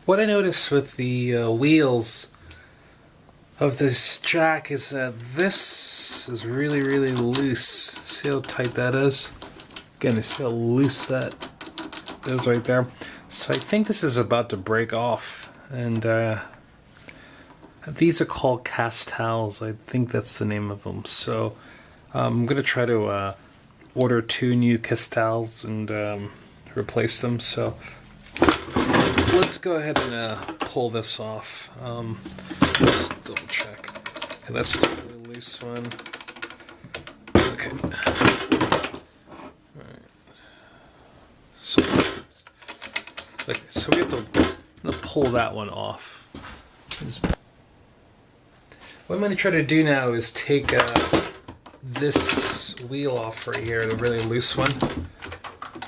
What I noticed with the wheels of this jack is that this is really, really loose. See how tight that is? Again, you see how loose that is right there. So I think this is about to break off. And these are called castals. I think that's the name of them. So I'm going to try to order 2 new castals and replace them. So let's go ahead and pull this off. Just double check. Okay, that's the really loose one. Okay. Alright. So we have to, I'm going to pull that one off. What I'm going to try to do now is take this wheel off right here, the really loose one.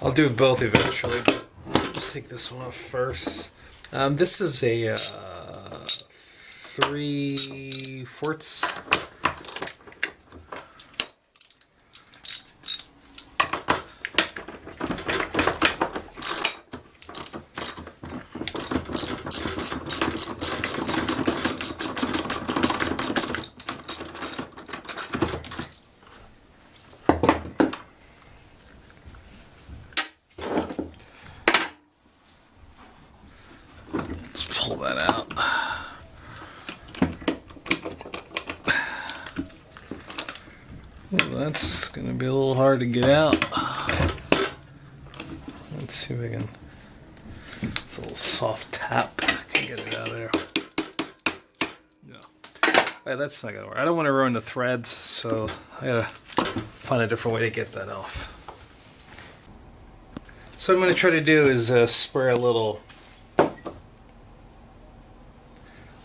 I'll do both eventually, but let's take this one off first. This is a 3/4. Let's pull that out. Well, that's going to be a little hard to get out. Let's see if I can. It's a little soft tap. I can get it out of there. No. Right, that's not going to work. I don't want to ruin the threads, so I got to find a different way to get that off. So what I'm going to try to do is spray a little.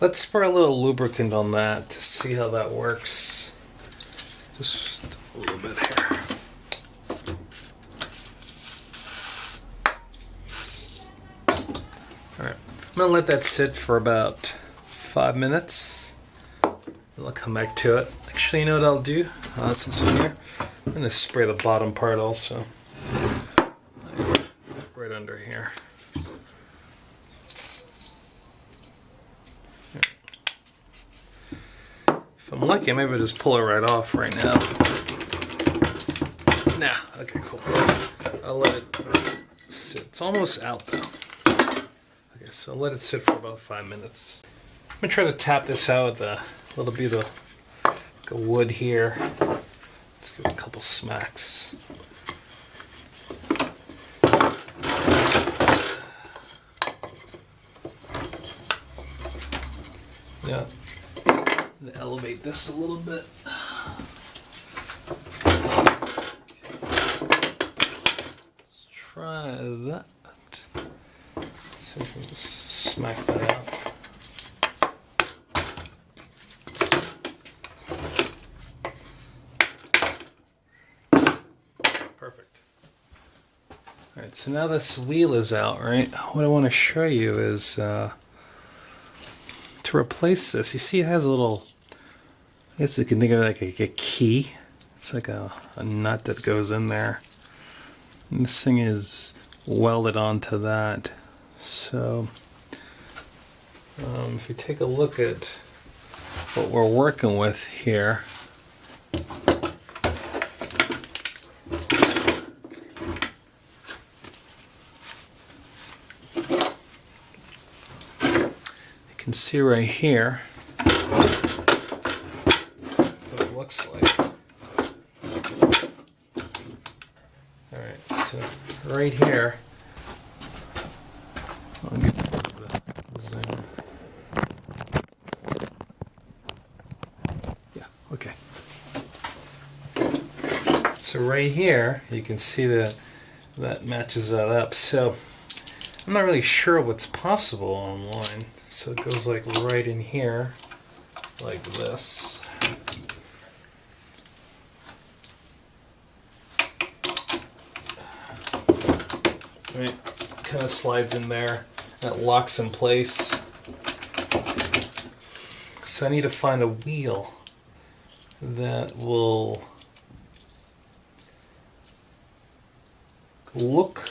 Let's spray a little lubricant on that to see how that works. Just a little bit here. Alright, I'm going to let that sit for about 5 minutes. And I'll come back to it. Actually, you know what I'll do? Since I'm here, I'm going to spray the bottom part also. Right under here. If I'm lucky, maybe I'll just pull it right off right now. Nah, okay, cool. I'll let it sit. It's almost out though. Okay, so I'll let it sit for about 5 minutes. I'm gonna try to tap this out with a little bit of wood here. Just give it a couple smacks. Yeah. Elevate this a little bit. Let's try that. Let's see if we can just smack that out. Perfect. Alright, so now this wheel is out, right? What I want to show you is to replace this. You see it has a little, I guess you can think of it like a key. It's like a nut that goes in there. And this thing is welded onto that. So if you take a look at what we're working with here, you can see right here what it looks like. Alright, so right here, I'll get the zoom. Yeah, okay. So right here, you can see that matches that up. So I'm not really sure what's possible online. So it goes like right in here, like this. Right, kind of slides in there. That locks in place. So I need to find a wheel that will look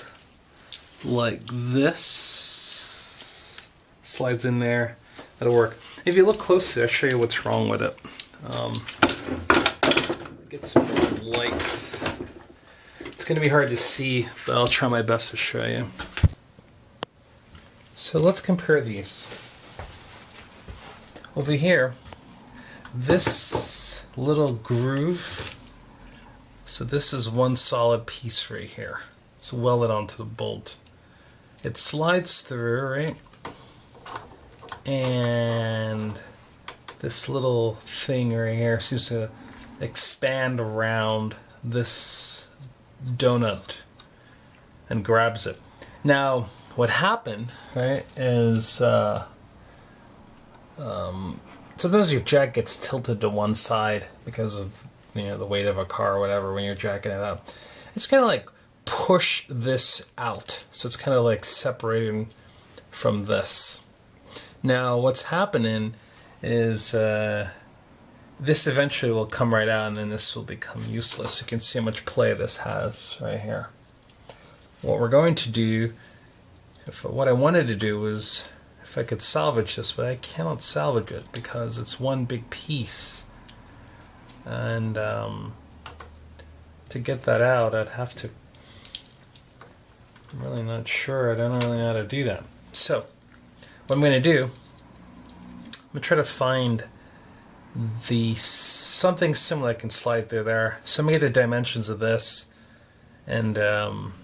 like this. slides in there. That'll work. If you look closely, I'll show you what's wrong with it. Get some more lights. It's going to be hard to see, but I'll try my best to show you. So let's compare these. Over here, this little groove, so this is one solid piece right here. It's welded onto the bolt. It slides through, right? And this little thing right here seems to expand around this donut and grabs it. Now, what happened, right, is sometimes your jack gets tilted to one side because of, you know, the weight of a car or whatever when you're jacking it up. It's kind of like push this out, so it's kind of like separating from this. Now, what's happening is this eventually will come right out, and then this will become useless. You can see how much play this has right here. What we're going to do, what I wanted to do was, if I could salvage this, but I cannot salvage it because it's one big piece. And to get that out, I'd have to... I'm really not sure. I don't really know how to do that. So, what I'm going to do, I'm going to try to find something similar I can slide through there. So I'm going to get the dimensions of this and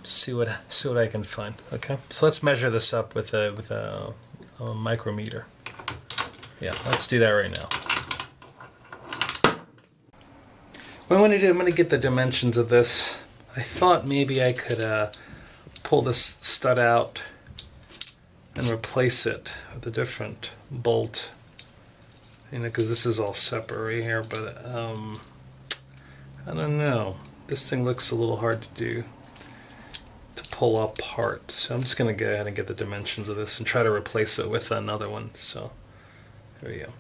see what I can find. Okay, so let's measure this up with a micrometer. Yeah, let's do that right now. What I'm going to do, I'm going to get the dimensions of this. I thought maybe I could pull this stud out and replace it with a different bolt, you know, because this is all separate right here, but I don't know. This thing looks a little hard to do, to pull apart. So I'm just going to go ahead and get the dimensions of this and try to replace it with another one. So here we go.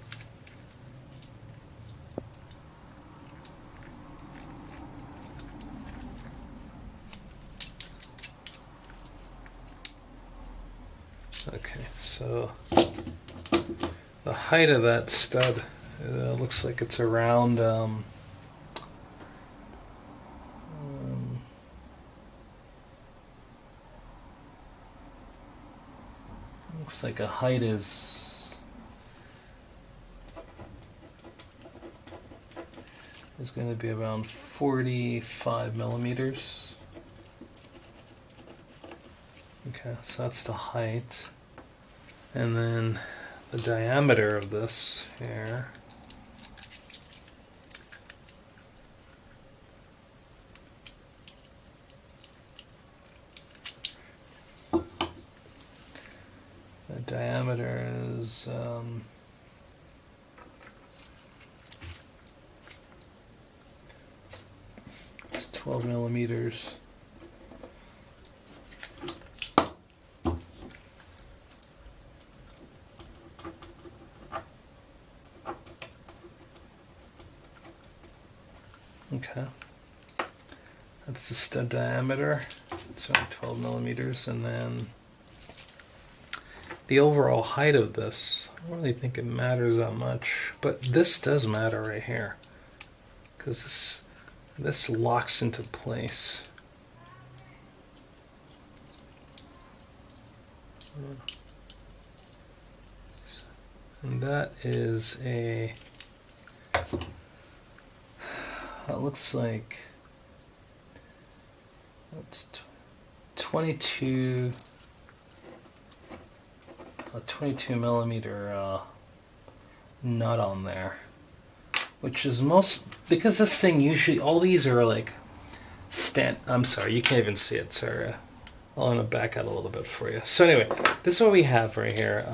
Okay, so the height of that stud looks like it's around looks like a height is going to be around 45 millimeters. Okay, so that's the height. And then the diameter of this here the diameter is it's 12 millimeters. Okay, that's the stud diameter. It's only 12 millimeters, and then the overall height of this, I don't really think it matters that much, but this does matter right here, because this locks into place. And that is a... It looks like it's 22 millimeter nut on there, which is because this thing usually, all these are like I'm sorry, you can't even see it, sorry. I'm going to back out a little bit for you. So anyway, this is what we have right here.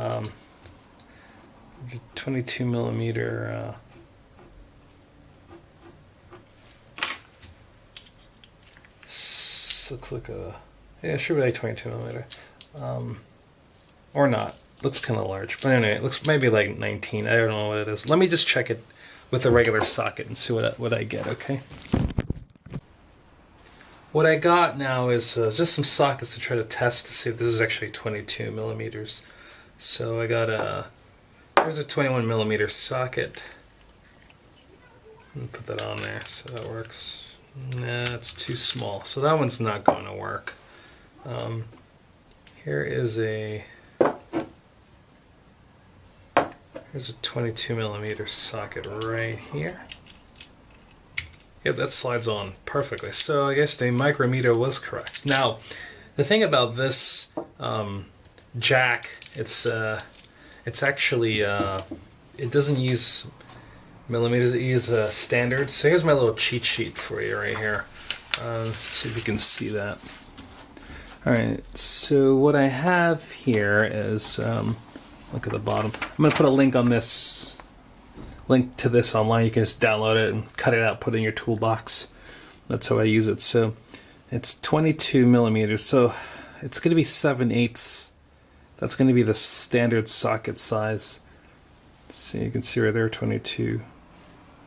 22 millimeter looks like a, yeah, it should be like 22 millimeter, or not. Looks kind of large, but anyway, it looks maybe like 19. I don't know what it is. Let me just check it with a regular socket and see what I get. Okay. What I got now is just some sockets to try to test to see if this is actually 22 millimeters. So I got there's a 21 millimeter socket. Put that on there so that works. Nah, it's too small. So that one's not going to work. Here's a 22 millimeter socket right here. Yep, that slides on perfectly. So I guess the micrometer was correct. Now, the thing about this jack, it's actually it doesn't use millimeters, it uses standards. So here's my little cheat sheet for you right here. See if you can see that. All right, so what I have here is, look at the bottom. I'm going to put a link to this online. You can just download it and cut it out, put it in your toolbox. That's how I use it. So it's 22 millimeters. So it's going to be 7/8. That's going to be the standard socket size. So you can see right there, 22.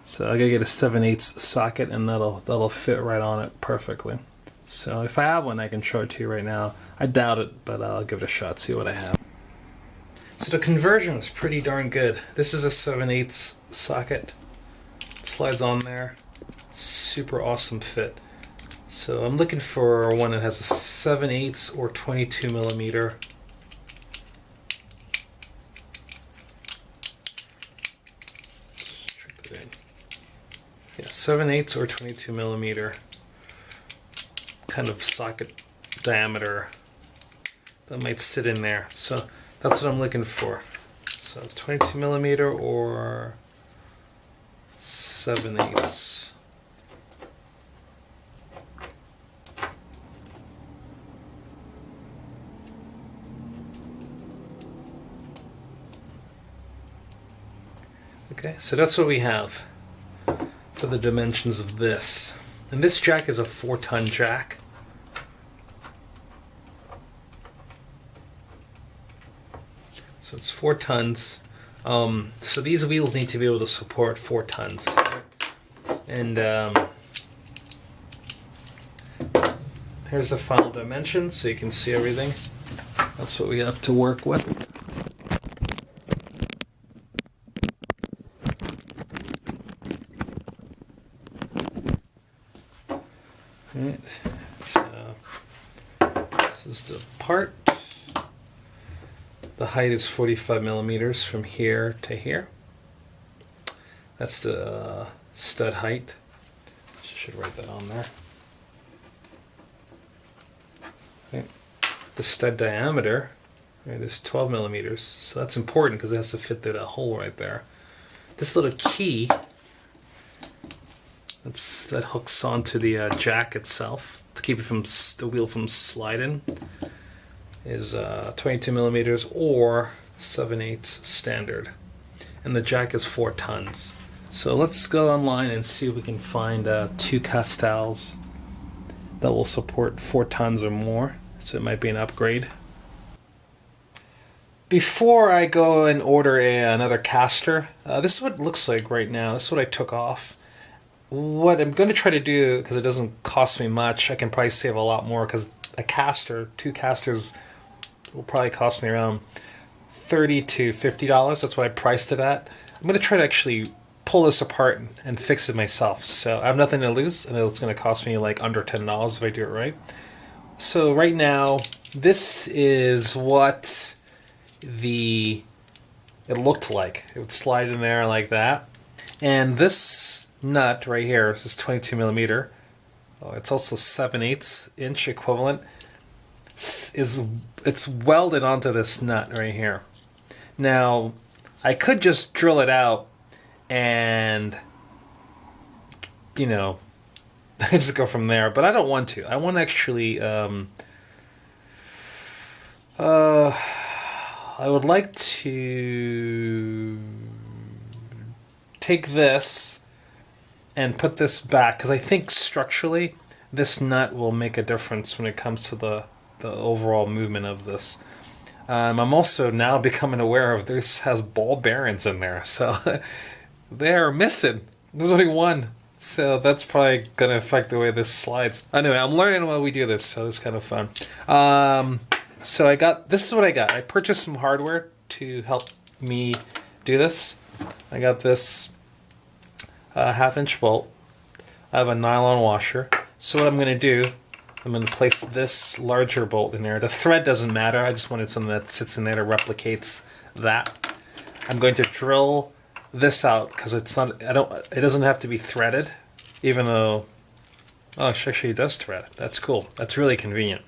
So I got to get a 7/8 socket, and that'll fit right on it perfectly. So if I have one, I can show it to you right now. I doubt it, but I'll give it a shot, see what I have. So the conversion is pretty darn good. This is a 7/8 socket. Slides on there. Super awesome fit. So I'm looking for one that has a 7/8 or 22 millimeter. Yeah, 7/8 or 22 millimeter kind of socket diameter that might sit in there. So that's what I'm looking for. So 22 millimeter or 7/8. Okay, so that's what we have for the dimensions of this. And this jack is a 4-ton jack. So it's 4 tons. So these wheels need to be able to support 4 tons. And here's the final dimensions, so you can see everything. That's what we have to work with. Right. So this is the part. The height is 45 millimeters from here to here. That's the stud height. Should write that on there. Okay. The stud diameter, right, is 12 millimeters. So that's important because it has to fit through that hole right there. This little key that hooks onto the jack itself to keep it from the wheel from sliding is 22 millimeters or 7/8 standard, and the jack is 4 tons. So let's go online and see if we can find 2 castals that will support 4 tons or more. So it might be an upgrade. Before I go and order another caster, this is what it looks like right now. This is what I took off. What I'm going to try to do, because it doesn't cost me much, I can probably save a lot more, because a caster, 2 casters, will probably cost me around $30 to $50. That's what I priced it at. I'm going to try to actually pull this apart and fix it myself. So I have nothing to lose, and it's going to cost me like under $10 if I do it right. So right now, this is what it looked like. It would slide in there like that. And this nut right here is 22 millimeter. Oh, it's also 7/8 inch equivalent. It's welded onto this nut right here. Now, I could just drill it out and, you know, just go from there, but I don't want to. I want to actually, I would like to take this and put this back, because I think structurally this nut will make a difference when it comes to the overall movement of this. I'm also now becoming aware of this has ball bearings in there, so they're missing. There's only one, so that's probably going to affect the way this slides. Anyway, I'm learning while we do this, so it's kind of fun. So this is what I got. I purchased some hardware to help me do this. I got this 1/2-inch bolt. I have a nylon washer. So what I'm going to do, I'm going to place this larger bolt in there. The thread doesn't matter. I just wanted something that sits in there that replicates that. I'm going to drill this out because it's not. It doesn't have to be threaded, even though. Oh, actually, it does thread. That's cool. That's really convenient.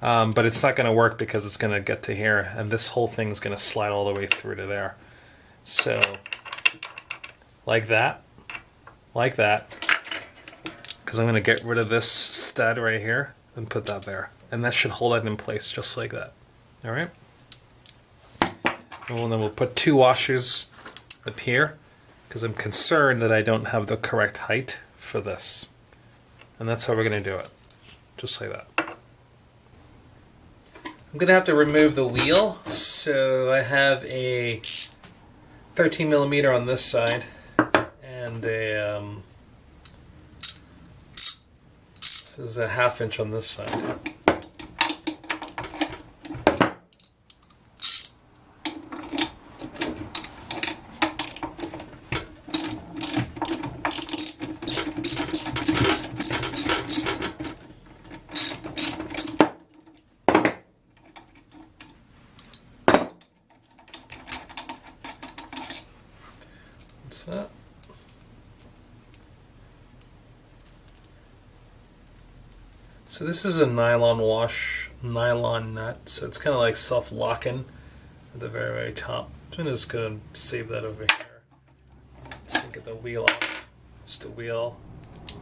But it's not going to work because it's going to get to here, and this whole thing is going to slide all the way through to there. So, like that, because I'm going to get rid of this stud right here and put that there, and that should hold it in place just like that. All right. And then we'll put 2 washers up here because I'm concerned that I don't have the correct height for this. And that's how we're going to do it. Just like that. I'm going to have to remove the wheel. So I have a 13 millimeter on this side and a this is a 1/2 inch on this side. That. So this is a nylon nut, so it's kind of like self-locking at the very, very top. So I'm just going to save that over here. Let's get the wheel off. It's the wheel.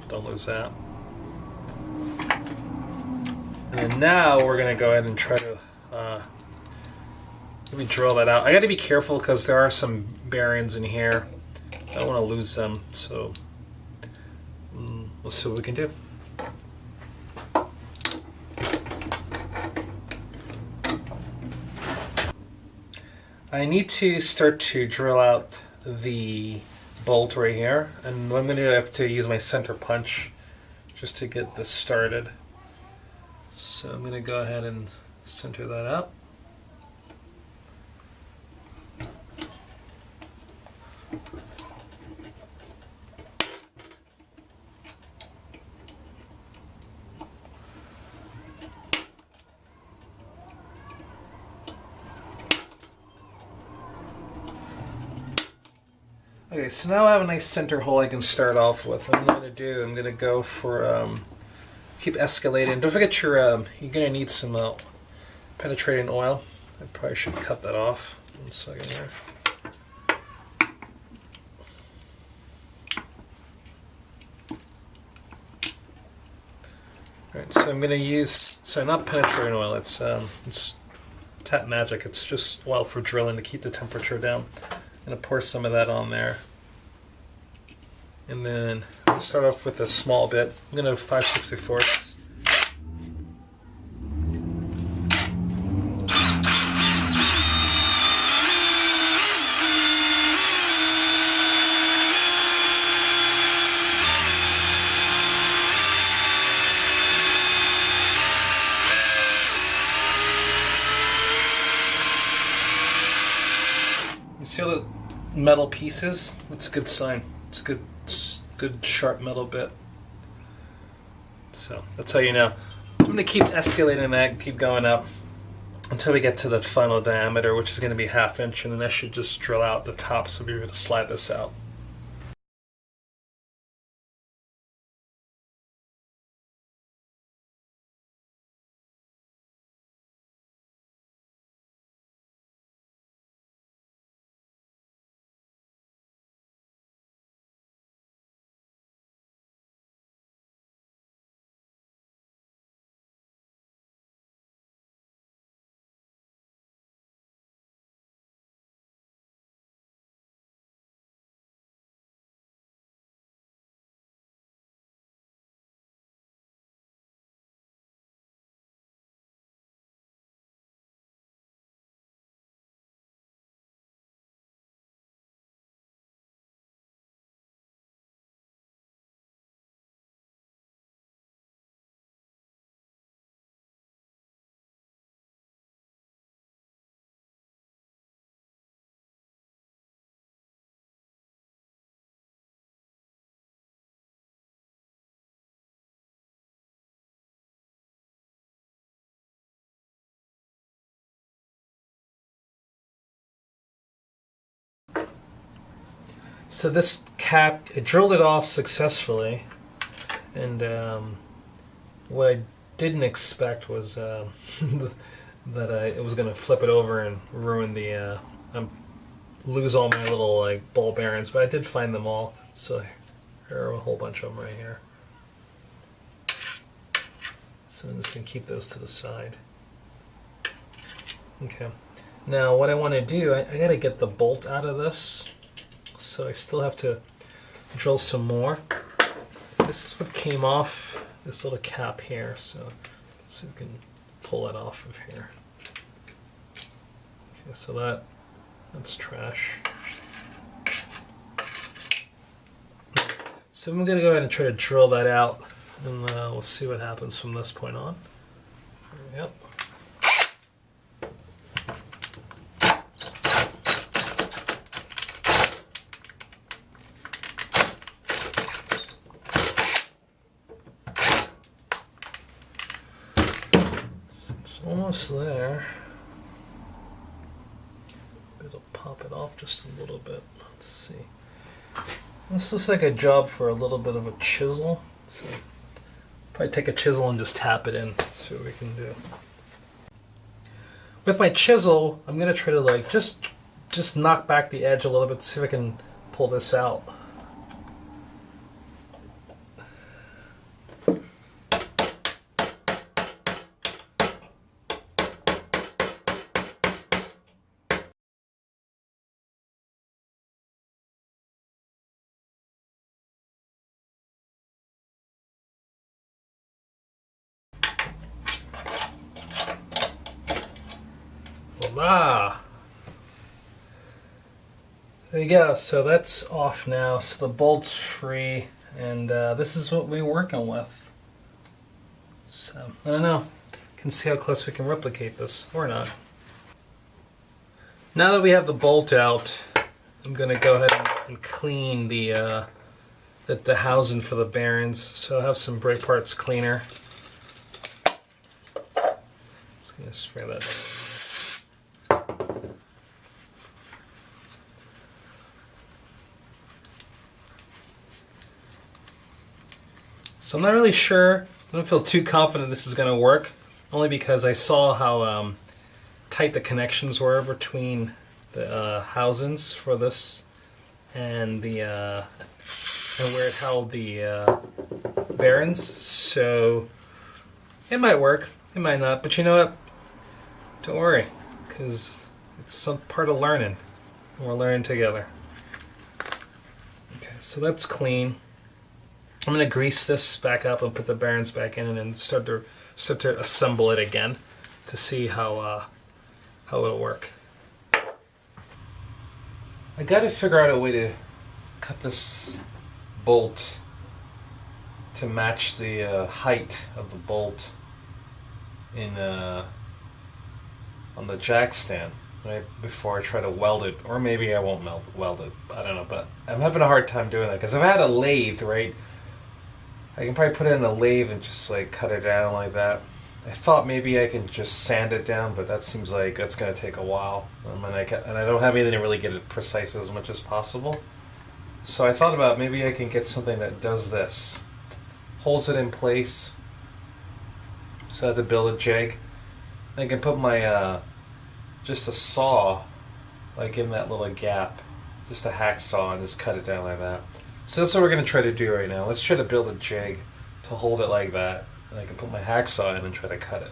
Don't lose that. And then now we're going to go ahead and try to let me drill that out. I got to be careful because there are some bearings in here. I don't want to lose them, so let's see what we can do. I need to start to drill out the bolt right here, and I'm going to have to use my center punch just to get this started. So I'm going to go ahead and center that out. Okay, so now I have a nice center hole I can start off with. What I'm going to do, I'm going to go for, keep escalating. Don't forget you're going to need some penetrating oil. I probably should cut that off. 1 second here. Alright, so I'm going to use, so not penetrating oil, it's tap magic. It's just oil for drilling to keep the temperature down. I'm going to pour some of that on there. And then I'm going to start off with a small bit. I'm going to 5/64. You see all the metal pieces? That's a good sign. It's a good sharp metal bit. So that's how you know. I'm going to keep escalating that and keep going up until we get to the final diameter, which is going to be 1/2 inch, and then I should just drill out the top so we'll be able to slide this out. So this cap, it drilled it off successfully, and what I didn't expect was that it was going to flip it over and ruin the lose all my little like ball bearings, but I did find them all. So here are a whole bunch of them right here. So I'm just going to keep those to the side. Okay. Now what I want to do, I got to get the bolt out of this. So I still have to drill some more. This is what came off this little cap here. So we can pull that off of here. Okay, so that's trash. So I'm going to go ahead and try to drill that out, and we'll see what happens from this point on. Yep. It's almost there. It'll pop it off just a little bit. Let's see. This looks like a job for a little bit of a chisel. So probably take a chisel and just tap it in. See what we can do. With my chisel, I'm gonna try to like just knock back the edge a little bit. See if I can pull this out. Voila! There you go. So that's off now. So the bolt's free, and this is what we're working with. So I don't know. Can see how close we can replicate this or not. Now that we have the bolt out, I'm going to go ahead and clean the housing for the bearings. So I'll have some brake parts cleaner. Just going to spray that down. So I'm not really sure. I don't feel too confident this is going to work, only because I saw how tight the connections were between the housings for this and the and where it held the bearings. So it might work, it might not. But you know what? Don't worry, because it's some part of learning, and we're learning together. Okay, so that's clean. I'm going to grease this back up and put the bearings back in, and then start to assemble it again to see how it'll work. I got to figure out a way to cut this bolt to match the height of the bolt in on the jack stand, right, before I try to weld it, or maybe I won't weld it. I don't know, but I'm having a hard time doing that because I've had a lathe, right? I can probably put it in a lathe and just like cut it down like that. I thought maybe I can just sand it down, but that seems like that's going to take a while. And I don't have anything to really get it precise as much as possible. So I thought about maybe I can get something that does this. Holds it in place. So I have to build a jig. I can put my, just a saw, like in that little gap. Just a hacksaw and just cut it down like that. So that's what we're going to try to do right now. Let's try to build a jig to hold it like that. And I can put my hacksaw in and try to cut it.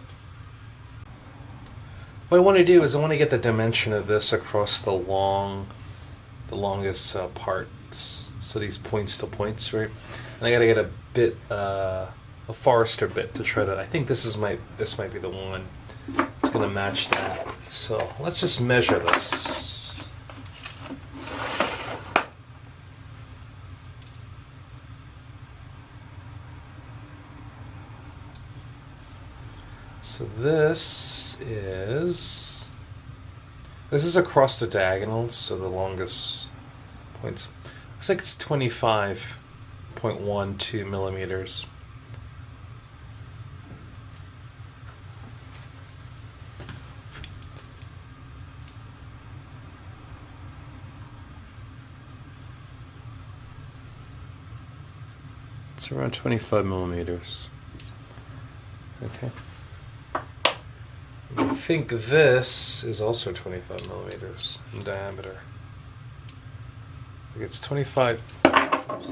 What I want to do is I want to get the dimension of this across the longest parts. So these points to points, right? And I got to get a bit, a Forester bit to try to. I think this might be the one. It's going to match that. So let's just measure this. So this is across the diagonals, so the longest points. Looks like it's 25.12 millimeters. It's around 25 millimeters. Okay. I think this is also 25 millimeters in diameter. It's 25. Oops.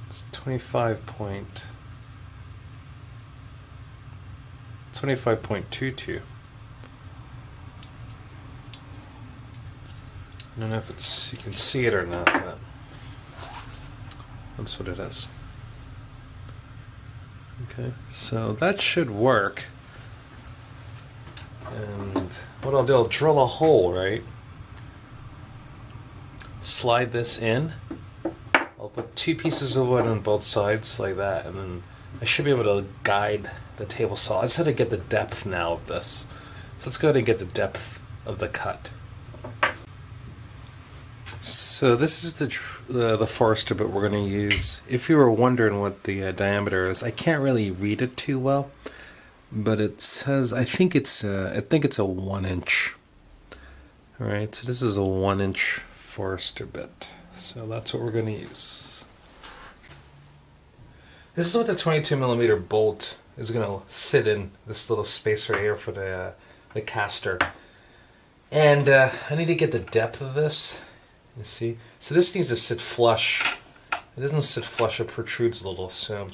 It's 25.22. I don't know if you can see it or not, but that's what it is. Okay, so that should work. And what I'll do, I'll drill a hole, right? Slide this in. I'll put 2 pieces of wood on both sides like that, and then I should be able to guide the table saw. I just had to get the depth now of this. So let's go ahead and get the depth of the cut. So this is the Forester bit we're going to use. If you were wondering what the diameter is, I can't really read it too well, but it says I think it's a 1 inch. All right, so this is a 1 inch Forester bit. So that's what we're going to use. This is what the 22 millimeter bolt is going to sit in, this little space right here for the caster. And I need to get the depth of this. You see? So this needs to sit flush. It doesn't sit flush, it protrudes a little. So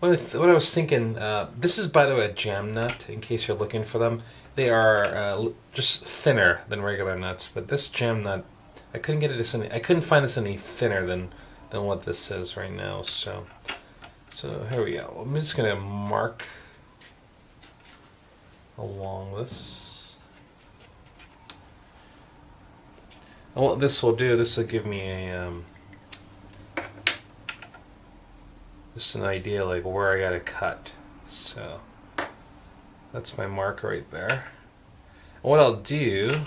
what I was thinking, this is, by the way, a jam nut, in case you're looking for them. They are just thinner than regular nuts, but this jam nut, I couldn't find this any thinner than what this is right now. So here we go. I'm just gonna mark along this. And what this will do, this will give me a just an idea like where I gotta cut. So that's my mark right there. And what I'll do,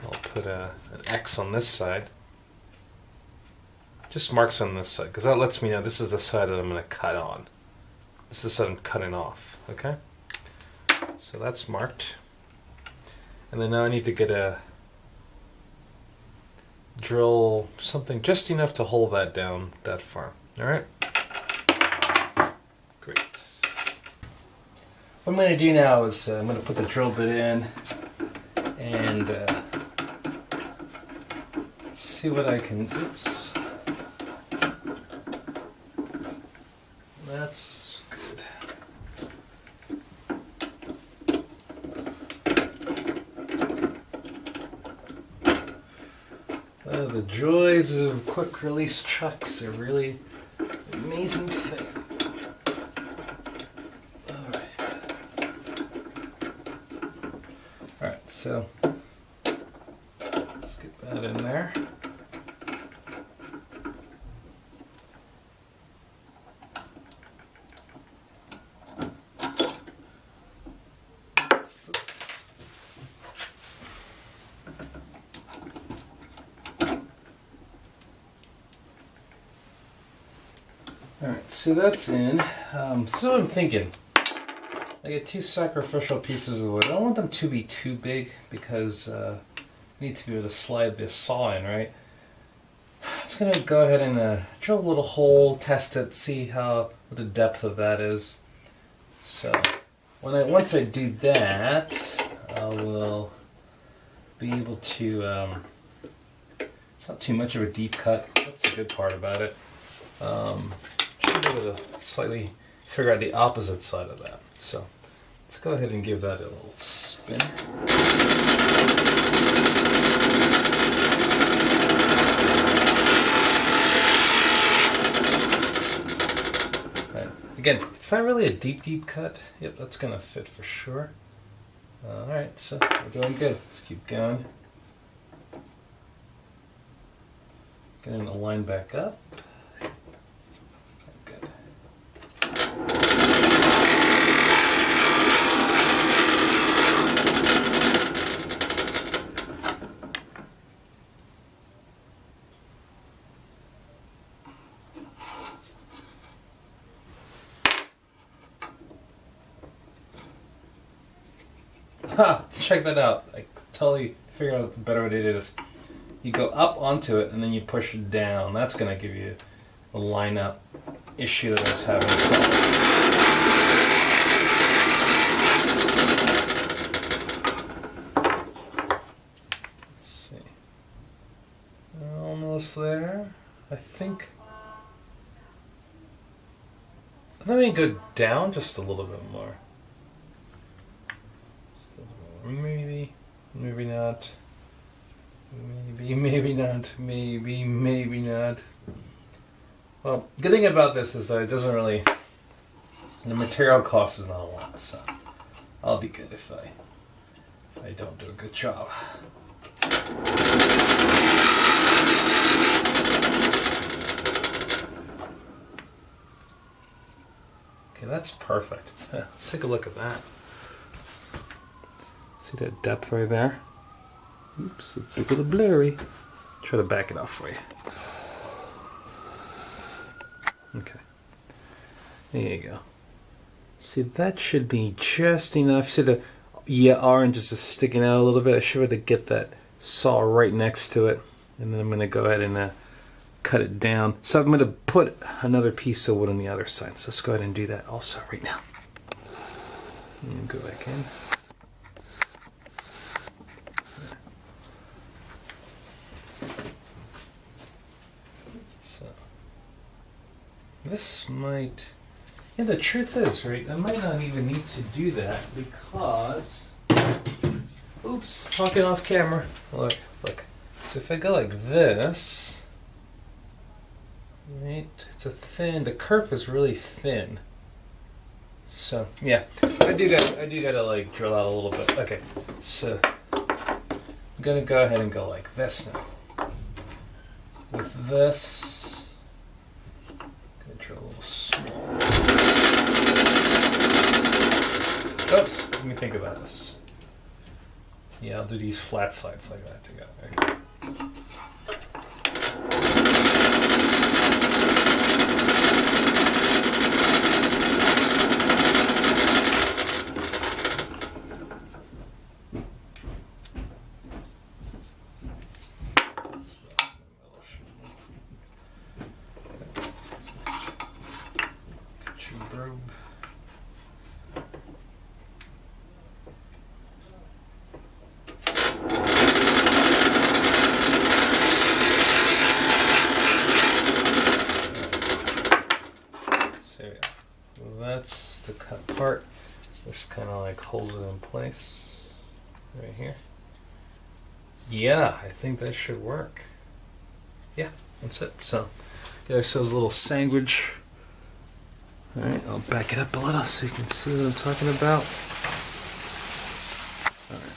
I'll put an X on this side. Just marks on this side, because that lets me know this is the side that I'm going to cut on. This is the side I'm cutting off, okay? So that's marked. And then now I need to get a drill something just enough to hold that down that far. Alright? Great. What I'm going to do now is I'm going to put the drill bit in and see what I can do. Oops. That's good. The joys of quick release chucks are really an amazing thing. Alright, so let's get that in there. Alright, so that's in. So what I'm thinking, I get 2 sacrificial pieces of wood. I don't want them to be too big because I need to be able to slide this saw in, right? I'm just going to go ahead and drill a little hole, test it, see what the depth of that is. So once I do that, I will be able to, it's not too much of a deep cut. That's the good part about it. Should be able to slightly figure out the opposite side of that. So let's go ahead and give that a little spin. Right. Again, it's not really a deep cut. Yep, that's going to fit for sure. Alright, so we're doing good. Let's keep going. Getting the line back up. Good. Ha! Check that out. I totally figured out the better way to do this. you go up onto it and then you push it down. That's going to give you the lineup issue that I was having. Let's see. Almost there. I think. Let me go down just a little bit more. Maybe, maybe not. Maybe not. Maybe not. Well, good thing about this is that it doesn't really. The material cost is not a lot, so I'll be good if I don't do a good job. Okay, that's perfect. Let's take a look at that. See that depth right there? Oops, it's a little blurry. Try to back it off for you. Okay. There you go. See, that should be just enough. See the orange is just sticking out a little bit. I should be able to get that saw right next to it. And then I'm going to go ahead and cut it down. So I'm going to put another piece of wood on the other side. So let's go ahead and do that also right now. And go back in. So this might... Yeah, the truth is, right, I might not even need to do that because... Oops, talking off camera. Look. So if I go like this... Right, the kerf is really thin. So yeah, I do gotta like drill out a little bit. Okay, so I'm gonna go ahead and go like this now. With this, I'm gonna drill a little small. Oops, let me think about this. Yeah, I'll do these flat sides like that together. Okay. That's the cut part. This kind of like holds it in place right here. Yeah, I think that should work. Yeah, that's it. So, get ourselves a little sandwich. Alright, I'll back it up a little so you can see what I'm talking about. Alright,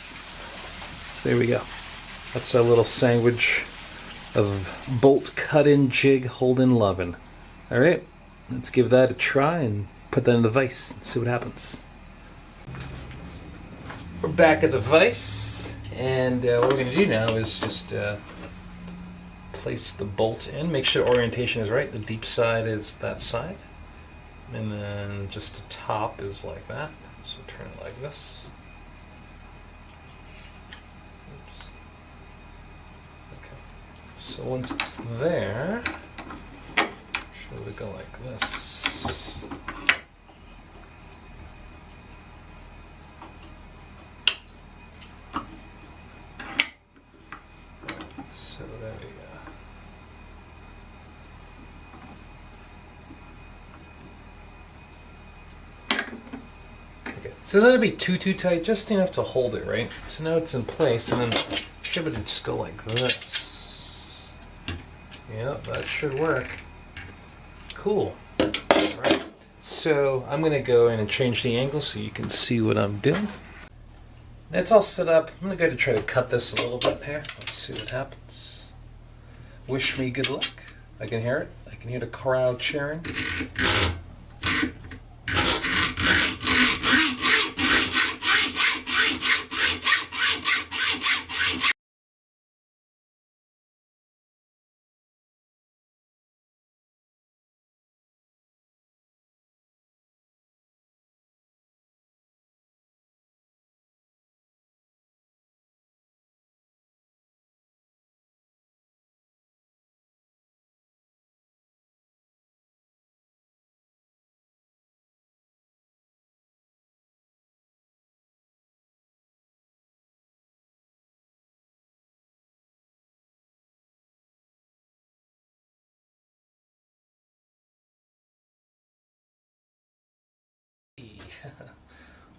so there we go. That's our little sandwich of bolt cut-in, jig, hold-in, lovin'. Alright, let's give that a try and put that in the vise and see what happens. We're back at the vise, and what we're going to do now is just place the bolt in, make sure orientation is right. The deep side is that side, and then just the top is like that. So turn it like this. Oops. Okay. So once it's there, should it go like this? So there we go. Okay, so it's not going to be too tight, just enough to hold it, right? So now it's in place, and then should be able to just go like this. Yeah, that should work. Cool. Right. So I'm going to go in and change the angle so you can see what I'm doing. It's all set up. I'm going to go to try to cut this a little bit here. Let's see what happens. Wish me good luck. I can hear it. I can hear the crowd cheering.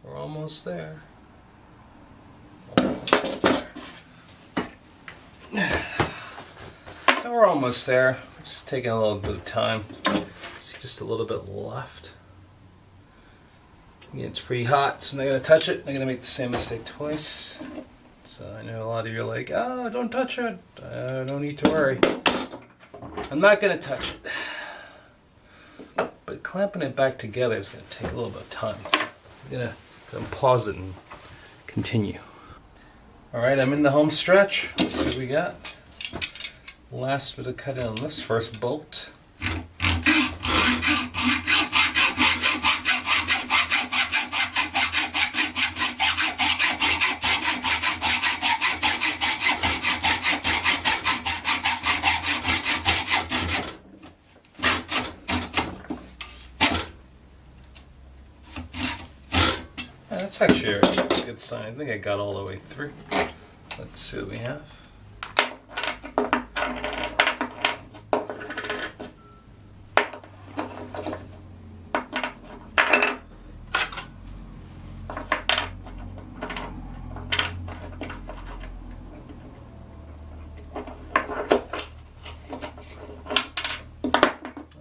We're almost there. So we're almost there. We're just taking a little bit of time. See, just a little bit left. Yeah, it's pretty hot, so I'm not going to touch it. I'm going to make the same mistake twice. So I know a lot of you are like, oh, don't touch it. Don't need to worry. I'm not going to touch it. But clamping it back together is going to take a little bit of time. So I'm going to pause it and continue. Alright, I'm in the home stretch. Let's see what we got. Last bit of cutting on this first bolt. That's actually a good sign. I think I got all the way through. Let's see what we have.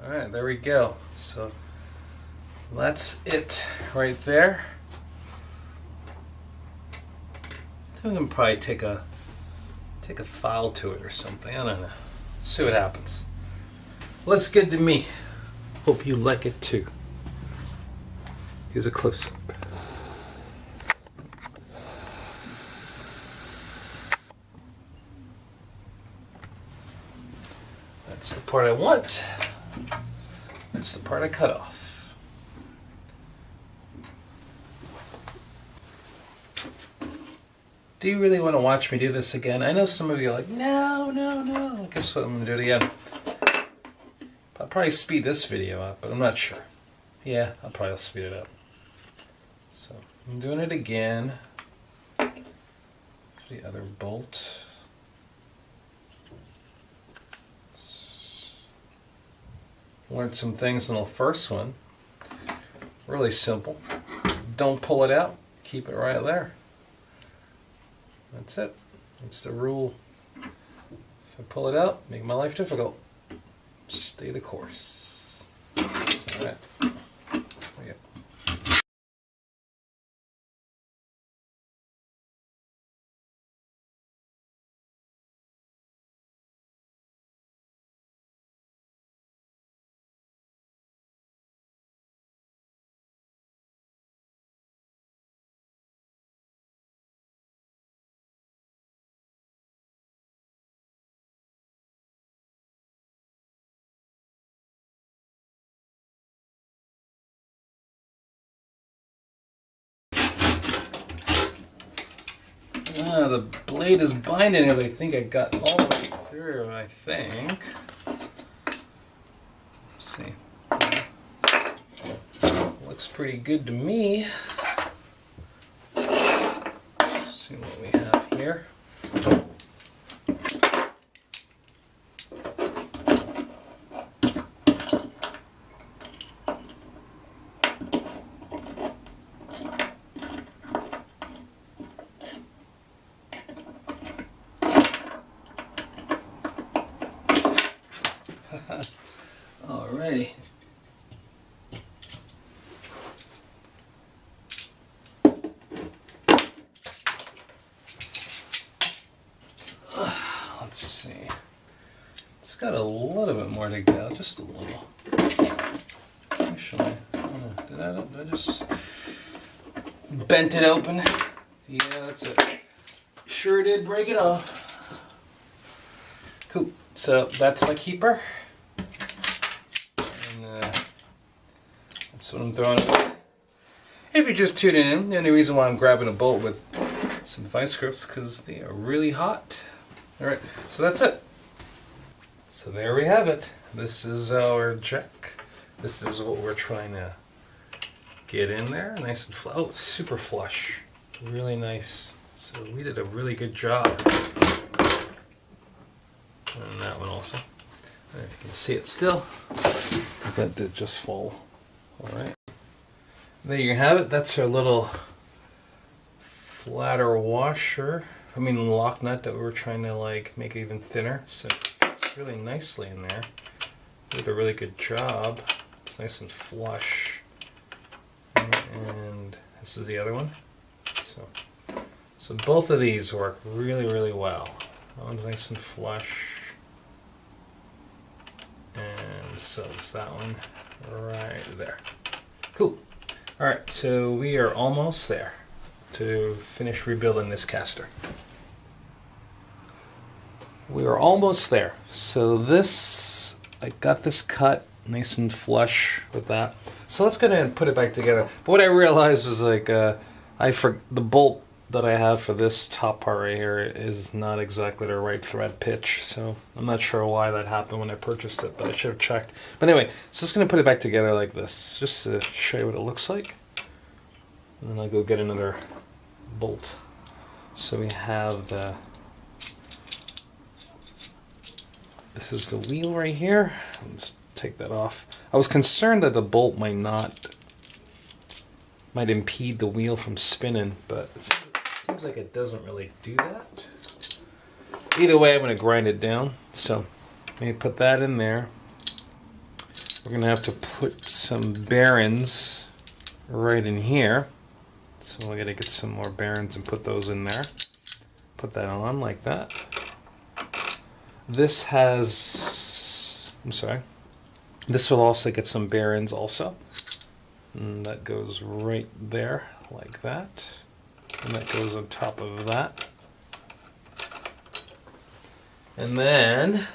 Alright, there we go. So that's it right there. I think we can probably take a file to it or something. I don't know. Let's see what happens. Looks good to me. Hope you like it too. Here's a close-up. That's the part I want. That's the part I cut off. Do you really want to watch me do this again? I know some of you are like, no. Guess what? I'm going to do it again. I'll probably speed this video up, but I'm not sure. Yeah, I'll probably speed it up. So I'm doing it again. The other bolt. Learned some things in the first one. Really simple. Don't pull it out. Keep it right there. That's it. That's the rule. If I pull it out, make my life difficult. Stay the course. Alright. There we go. The blade is binding as I think I got all the way through, I think. Let's see. Looks pretty good to me. Let's see what we have here. Alrighty. Let's see. It's got a little bit more to go, just a little. Actually, did I just bent it open? Yeah, that's it. Sure did break it off. Cool. So that's my keeper. That's what I'm throwing away. If you're just tuning in, the only reason why I'm grabbing a bolt with some vice grips because they are really hot. Alright, so that's it. So there we have it. This is our jack. This is what we're trying to get in there. Nice and flush. Oh, it's super flush. Really nice. So we did a really good job. And that one also. And if you can see it still, because that did just fall. Alright. There you have it. That's our little flatter washer. I mean lock nut that we were trying to like make it even thinner. So it fits really nicely in there. Did a really good job. It's nice and flush. And this is the other one. So both of these work really, really well. That one's nice and flush. And so is that one right there. Cool. Alright, so we are almost there to finish rebuilding this caster. We are almost there. So this, I got this cut nice and flush with that. So let's go ahead and put it back together. But what I realized was like, the bolt that I have for this top part right here is not exactly the right thread pitch. So I'm not sure why that happened when I purchased it, but I should have checked. But anyway, so just going to put it back together like this, just to show you what it looks like. And then I'll go get another bolt. So we have this is the wheel right here. Let's take that off. I was concerned that the bolt might impede the wheel from spinning, but it seems like it doesn't really do that. Either way, I'm going to grind it down. So let me put that in there. We're going to have to put some bearings right in here. So we're going to get some more bearings and put those in there. Put that on like that. This has, this will also get some bearings also. And that goes right there like that. And that goes on top of that. And then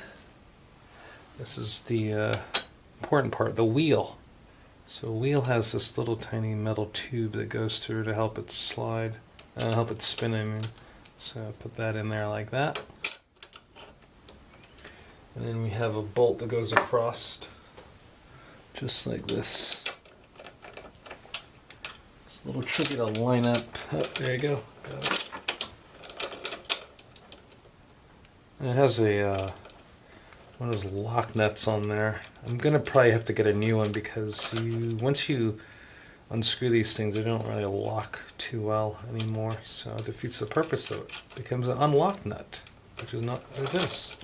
this is the important part, the wheel. So the wheel has this little tiny metal tube that goes through to help it slide, help it spin, I mean. So put that in there like that. And then we have a bolt that goes across just like this. It's a little tricky to line up. Oh, there you go. Got it. And it has a one of those lock nuts on there. I'm gonna probably have to get a new one because once you unscrew these things, they don't really lock too well anymore. So it defeats the purpose of it. It becomes an unlock nut, which is not what it is.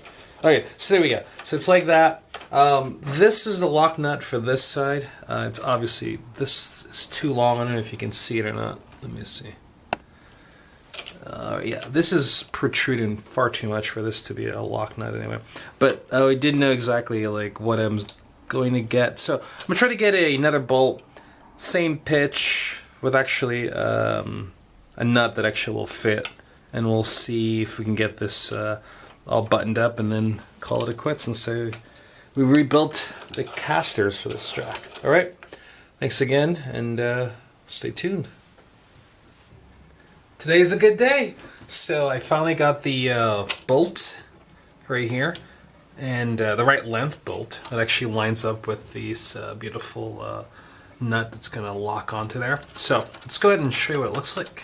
Okay, so there we go. So it's like that. This is the lock nut for this side. It's obviously, this is too long. I don't know if you can see it or not. Let me see. Yeah, this is protruding far too much for this to be a lock nut anyway. But I didn't know exactly like what I'm going to get. So I'm going to try to get another bolt, same pitch, with actually a nut that actually will fit. And we'll see if we can get this all buttoned up and then call it a quits and say we rebuilt the casters for this track. Alright, thanks again and stay tuned. Today's a good day. So I finally got the bolt right here and the right length bolt that actually lines up with this beautiful nut that's going to lock onto there. So let's go ahead and show you what it looks like.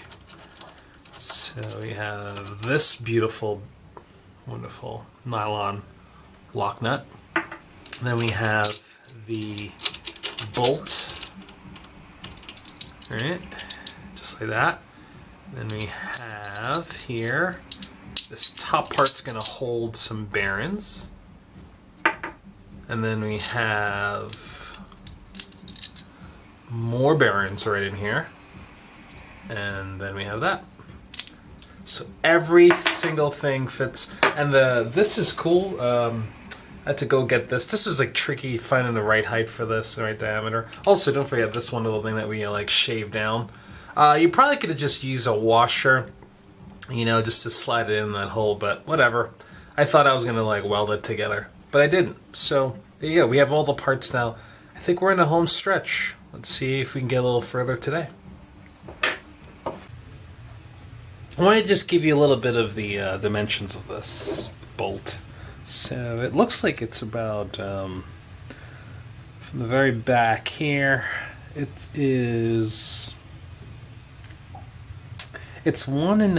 So we have this beautiful, wonderful nylon lock nut. And then we have the bolt. Alright, just like that. Then we have here, this top part's going to hold some bearings. And then we have more bearings right in here. And then we have that. So every single thing fits. And this is cool. I had to go get this. This was like tricky finding the right height for this, the right diameter. Also, don't forget this one little thing that we like shave down. You probably could have just used a washer, just to slide it in that hole, but whatever. I thought I was going to like weld it together, but I didn't. So there you go. We have all the parts now. I think we're in a home stretch. Let's see if we can get a little further today. I want to just give you a little bit of the dimensions of this bolt. So it looks like it's about, from the very back here, it's 1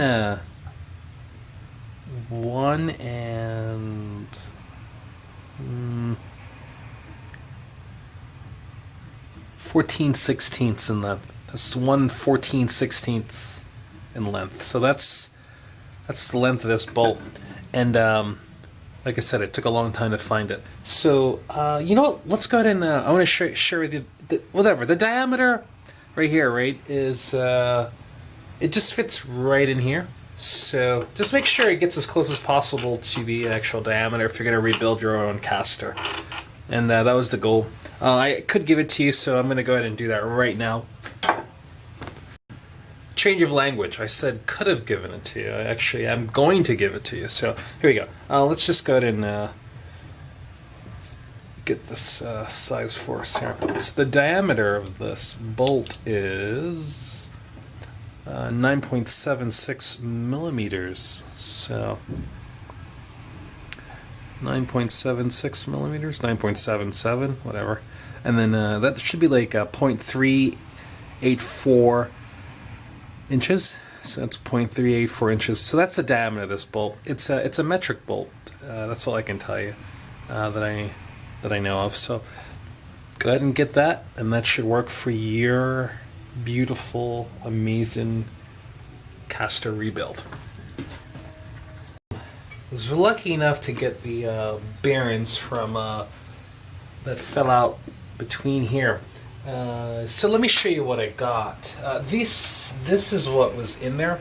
and 4/5 14/16 in length. That's 1/14/16 in length. So that's the length of this bolt. And like I said, it took a long time to find it. So you know what? Let's go ahead and I want to share with you the diameter right here. Right is it just fits right in here. So just make sure it gets as close as possible to the actual diameter if you're going to rebuild your own caster. And that was the goal. I could give it to you, so I'm going to go ahead and do that right now. Change of language. I said could have given it to you. Actually, I'm going to give it to you. So here we go. Let's just go ahead and get this size for us here. So the diameter of this bolt is 9.76 millimeters. So 9.76 millimeters, 9.77, whatever. And then that should be like 0.384 inches. So that's 0.384 inches. So that's the diameter of this bolt. It's a metric bolt. That's all I can tell you that I know of. So go ahead and get that, and that should work for your beautiful, amazing caster rebuild. I was lucky enough to get the bearings from that fell out between here. So let me show you what I got. This is what was in there.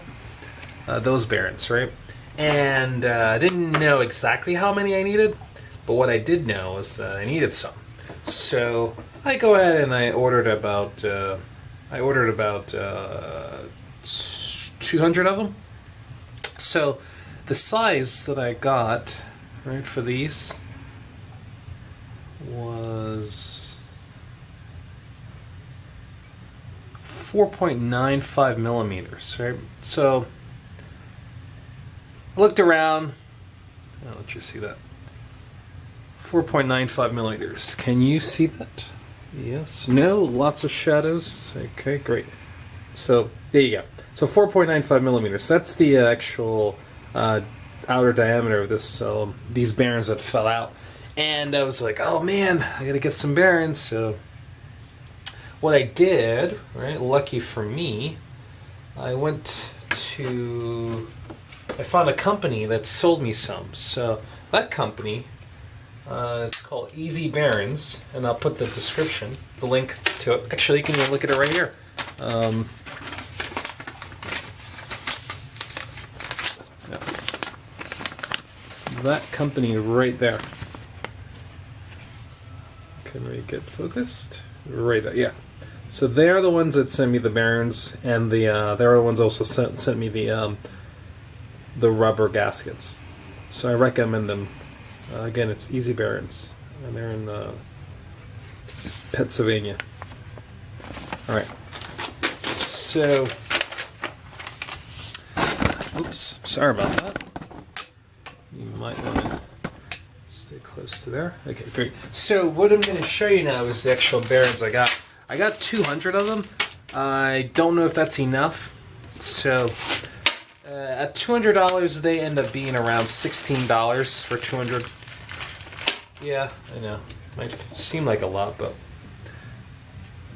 Those bearings, right? And I didn't know exactly how many I needed, but what I did know was that I needed some. So I go ahead and I ordered about 200 of them. So the size that I got, right, for these was 4.95 millimeters, right? So I looked around. I'll let you see that. 4.95 millimeters. Can you see that? Yes. No? Lots of shadows. Okay, great. So there you go. So 4.95 millimeters. That's the actual outer diameter of this. These bearings that fell out. And I was like, oh man, I gotta get some bearings. So what I did, right, lucky for me, I found a company that sold me some. So that company, it's called Easy Bearings, and I'll put the description, the link to it. Actually, you can look at it right here. That company right there. Can we get focused? Right there, yeah. So they're the ones that sent me the bearings, and they're the ones also sent me the rubber gaskets. So I recommend them. Again, it's Easy Bearings, and they're in Pennsylvania. All right. So, oops, sorry about that. You might want to stay close to there. Okay, great. So what I'm going to show you now is the actual bearings I got. I got 200 of them. I don't know if that's enough. So at $200, they end up being around $16 for 200. Yeah, I know. Might seem like a lot, but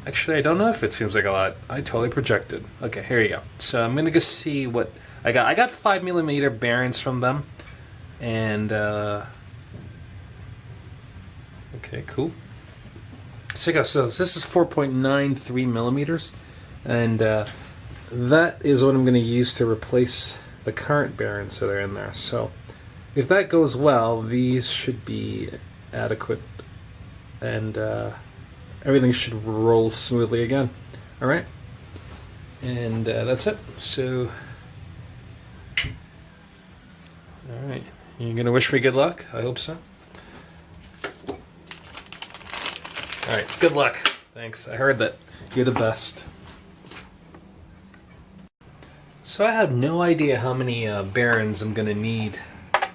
actually, I don't know if it seems like a lot. I totally projected. Okay, here you go. So I'm gonna go see what I got. I got 5 millimeter bearings from them, and okay, cool. So this is 4.93 millimeters, and that is what I'm going to use to replace the current bearings that are in there. So if that goes well, these should be adequate, and everything should roll smoothly again. All right, and that's it. So, all right, you're going to wish me good luck? I hope so. All right, good luck. Thanks. I heard that you're the best. So I have no idea how many bearings I'm going to need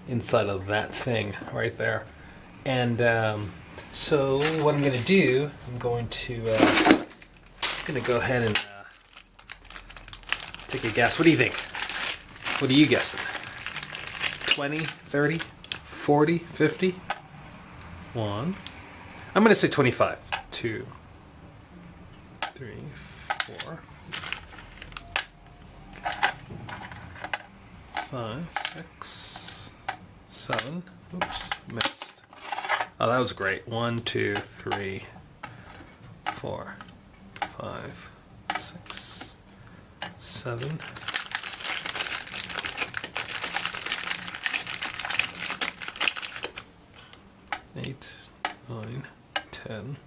inside of that thing right there. And so what I'm going to do, I'm going to go ahead and take a guess. What do you think? What are you guessing? 20, 30, 40, 50? 1. I'm going to say 25. 2, 3, 4, 5, 6, 7. Oops, missed. Oh, that was great. 1, 2, 3, 4, 5, 6, 7. 8, 9, 10,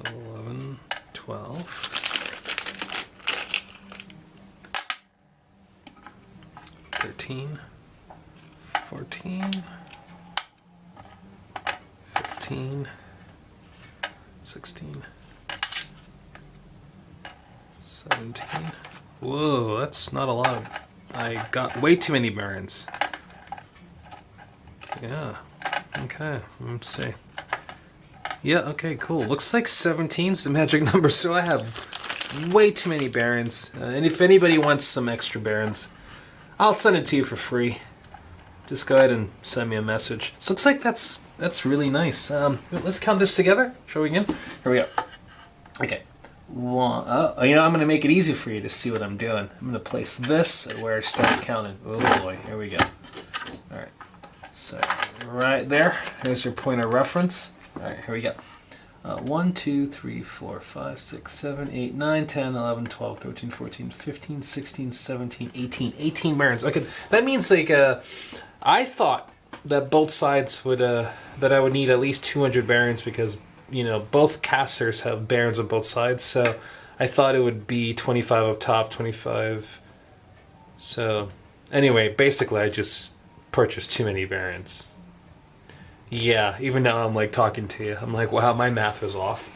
11, 12, 13, 14, 15, 16, 17. Whoa, that's not a lot. I got way too many bearings. Yeah, okay, let's see. Yeah, okay, cool. Looks like 17's the magic number, so I have way too many barons. And if anybody wants some extra barons, I'll send it to you for free. Just go ahead and send me a message. So looks like that's really nice. Let's count this together, shall we again? Here we go. Okay. One, you know, I'm going to make it easy for you to see what I'm doing. I'm going to place this at where I start counting. Oh boy, here we go. All right. So right there, there's your point of reference. All right, here we go. 1, 2, 3, 4, 5, 6, 7, 8, 9, 10, 11, 12, 13, 14, 15, 16, 17, 18. 18 barons. Okay, that means like I thought that both sides would that I would need at least 200 barons because you know both casters have barons on both sides. So I thought it would be 25 up top, 25. So anyway, basically I just purchased too many barons. Yeah, even now I'm like talking to you. I'm like, wow, my math is off.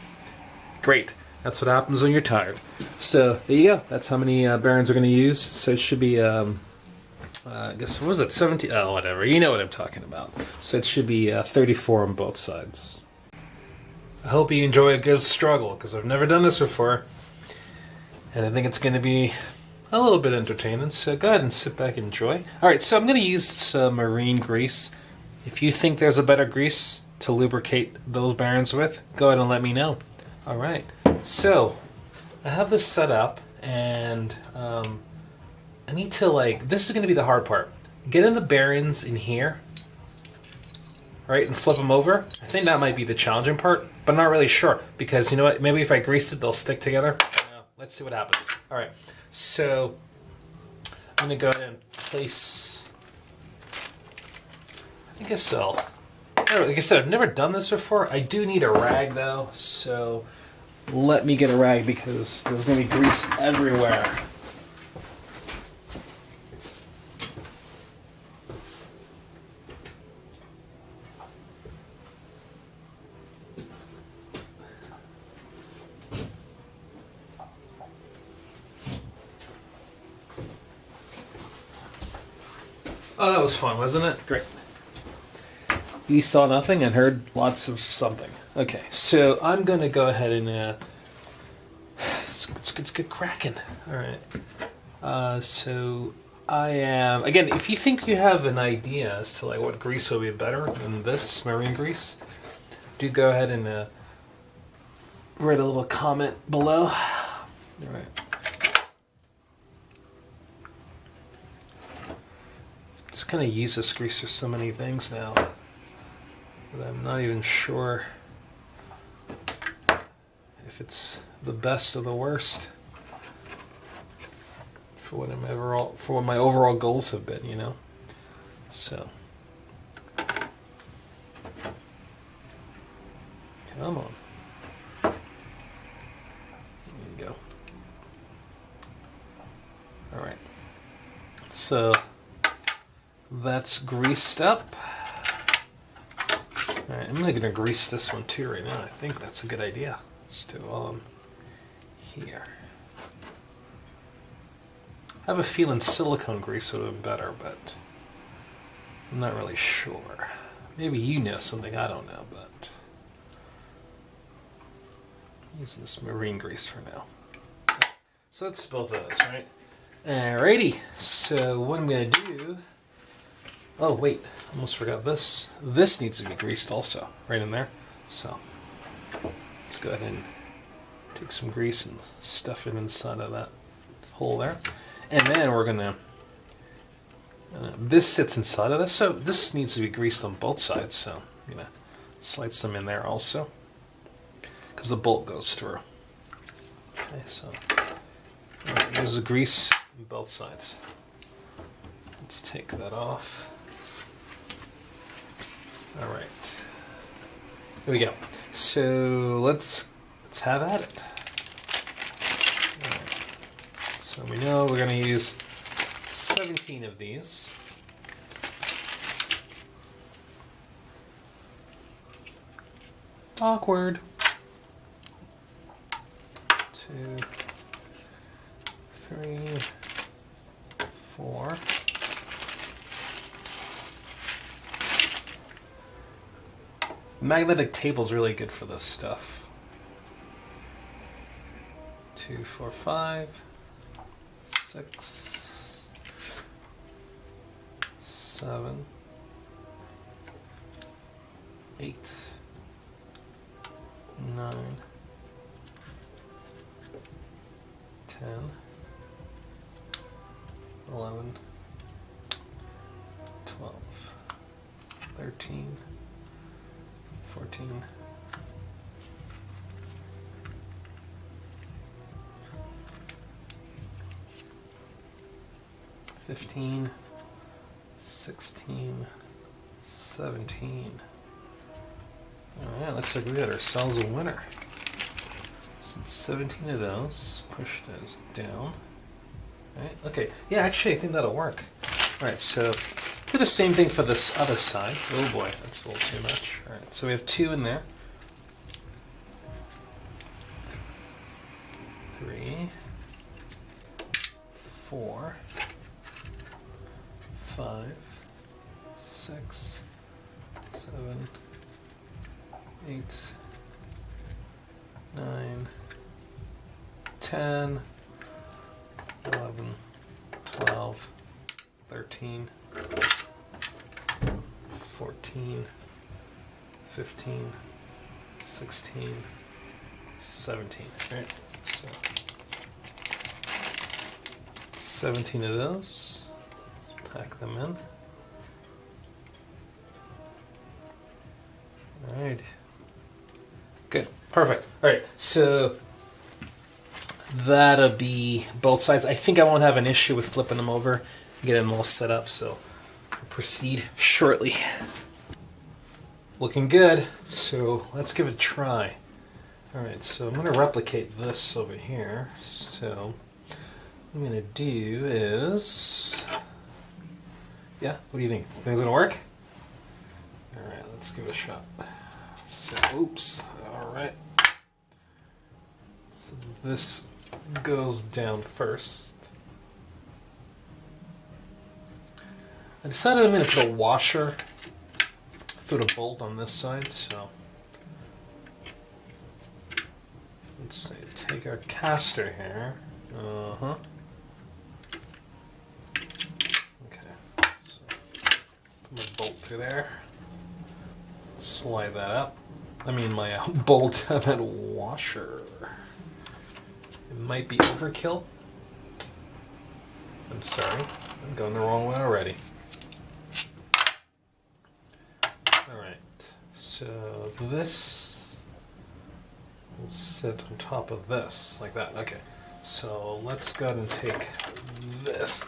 Great. That's what happens when you're tired. So there you go. That's how many barons we're going to use. So it should be, I guess, what was it? 17? Oh, whatever. You know what I'm talking about. So it should be 34 on both sides. I hope you enjoy a good struggle because I've never done this before. And I think it's going to be a little bit entertaining. So go ahead and sit back and enjoy. All right, so I'm going to use some marine grease. If you think there's a better grease to lubricate those barons with, go ahead and let me know. All right. So I have this set up, and I need to this is going to be the hard part. Get in the barons in here, right, and flip them over. I think that might be the challenging part, but I'm not really sure because you know what? Maybe if I grease it, they'll stick together. Let's see what happens. All right. So I'm going to go ahead and place. I guess so. Like I said, I've never done this before. I do need a rag though, so let me get a rag because there's going to be grease everywhere. Oh, that was fun, wasn't it? Great. You saw nothing and heard lots of something. Okay, so I'm going to go ahead and let's get cracking. All right. So I am again. If you think you have an idea as to what grease will be better than this marine grease, do go ahead and write a little comment below. All right. Just kind of use this grease for so many things now. But I'm not even sure if it's the best or the worst for what my overall goals have been, you know. So, come on. There you go. All right. So that's greased up. Alright, I'm going to grease this one too right now. I think that's a good idea. Let's do here. I have a feeling silicone grease would have been better, but I'm not really sure. Maybe you know something I don't know, but use this marine grease for now. So that's both of those, right? Alrighty, so what I'm going to do... Oh, wait, almost forgot this. This needs to be greased also, right in there. So, Let's go ahead and take some grease and stuff it inside of that hole there. And then we're gonna, this sits inside of this, so this needs to be greased on both sides, so I'm gonna slide some in there also, because the bolt goes through. Okay, so there's the grease on both sides. Let's take that off. All right, here we go. So let's have at it. Right. So we know we're going to use 17 of these. Awkward. 2, 3, 4. Magnetic table's really good for this stuff. 2, 4, 5, 6, 7, 8, 9, 10, 11, 12, 13, 14, 15, 16, 17. Alright, looks like we got ourselves a winner. So 17 of those. Push those down. Alright, okay. Yeah, actually, I think that'll work. Alright, so do the same thing for this other side. Oh boy, that's a little too much. Alright, so we have 2 in there. 3, 4, 5, 6, 7, 8, 9, 10, 11, 12, 13, 14, 15, 16, 17. Right, so 17 of those. Let's pack them in. All right. Good. Perfect. All right. So that'll be both sides. I think I won't have an issue with flipping them over, get them all set up. So I'll proceed shortly. Looking good. So let's give it a try. All right. So I'm going to replicate this over here. So what I'm going to do is, yeah. What do you think? Things going to work? All right. Let's give it a shot. So, oops. All right. So this goes down first. I decided I'm going to put a washer through the bolt on this side. So let's say take our caster here. Okay. So put my bolt through there. Slide that up. I mean my bolt and washer. It might be overkill. I'm sorry. I'm going the wrong way already. Alright. So this will sit on top of this. Like that. Okay. So let's go ahead and take this.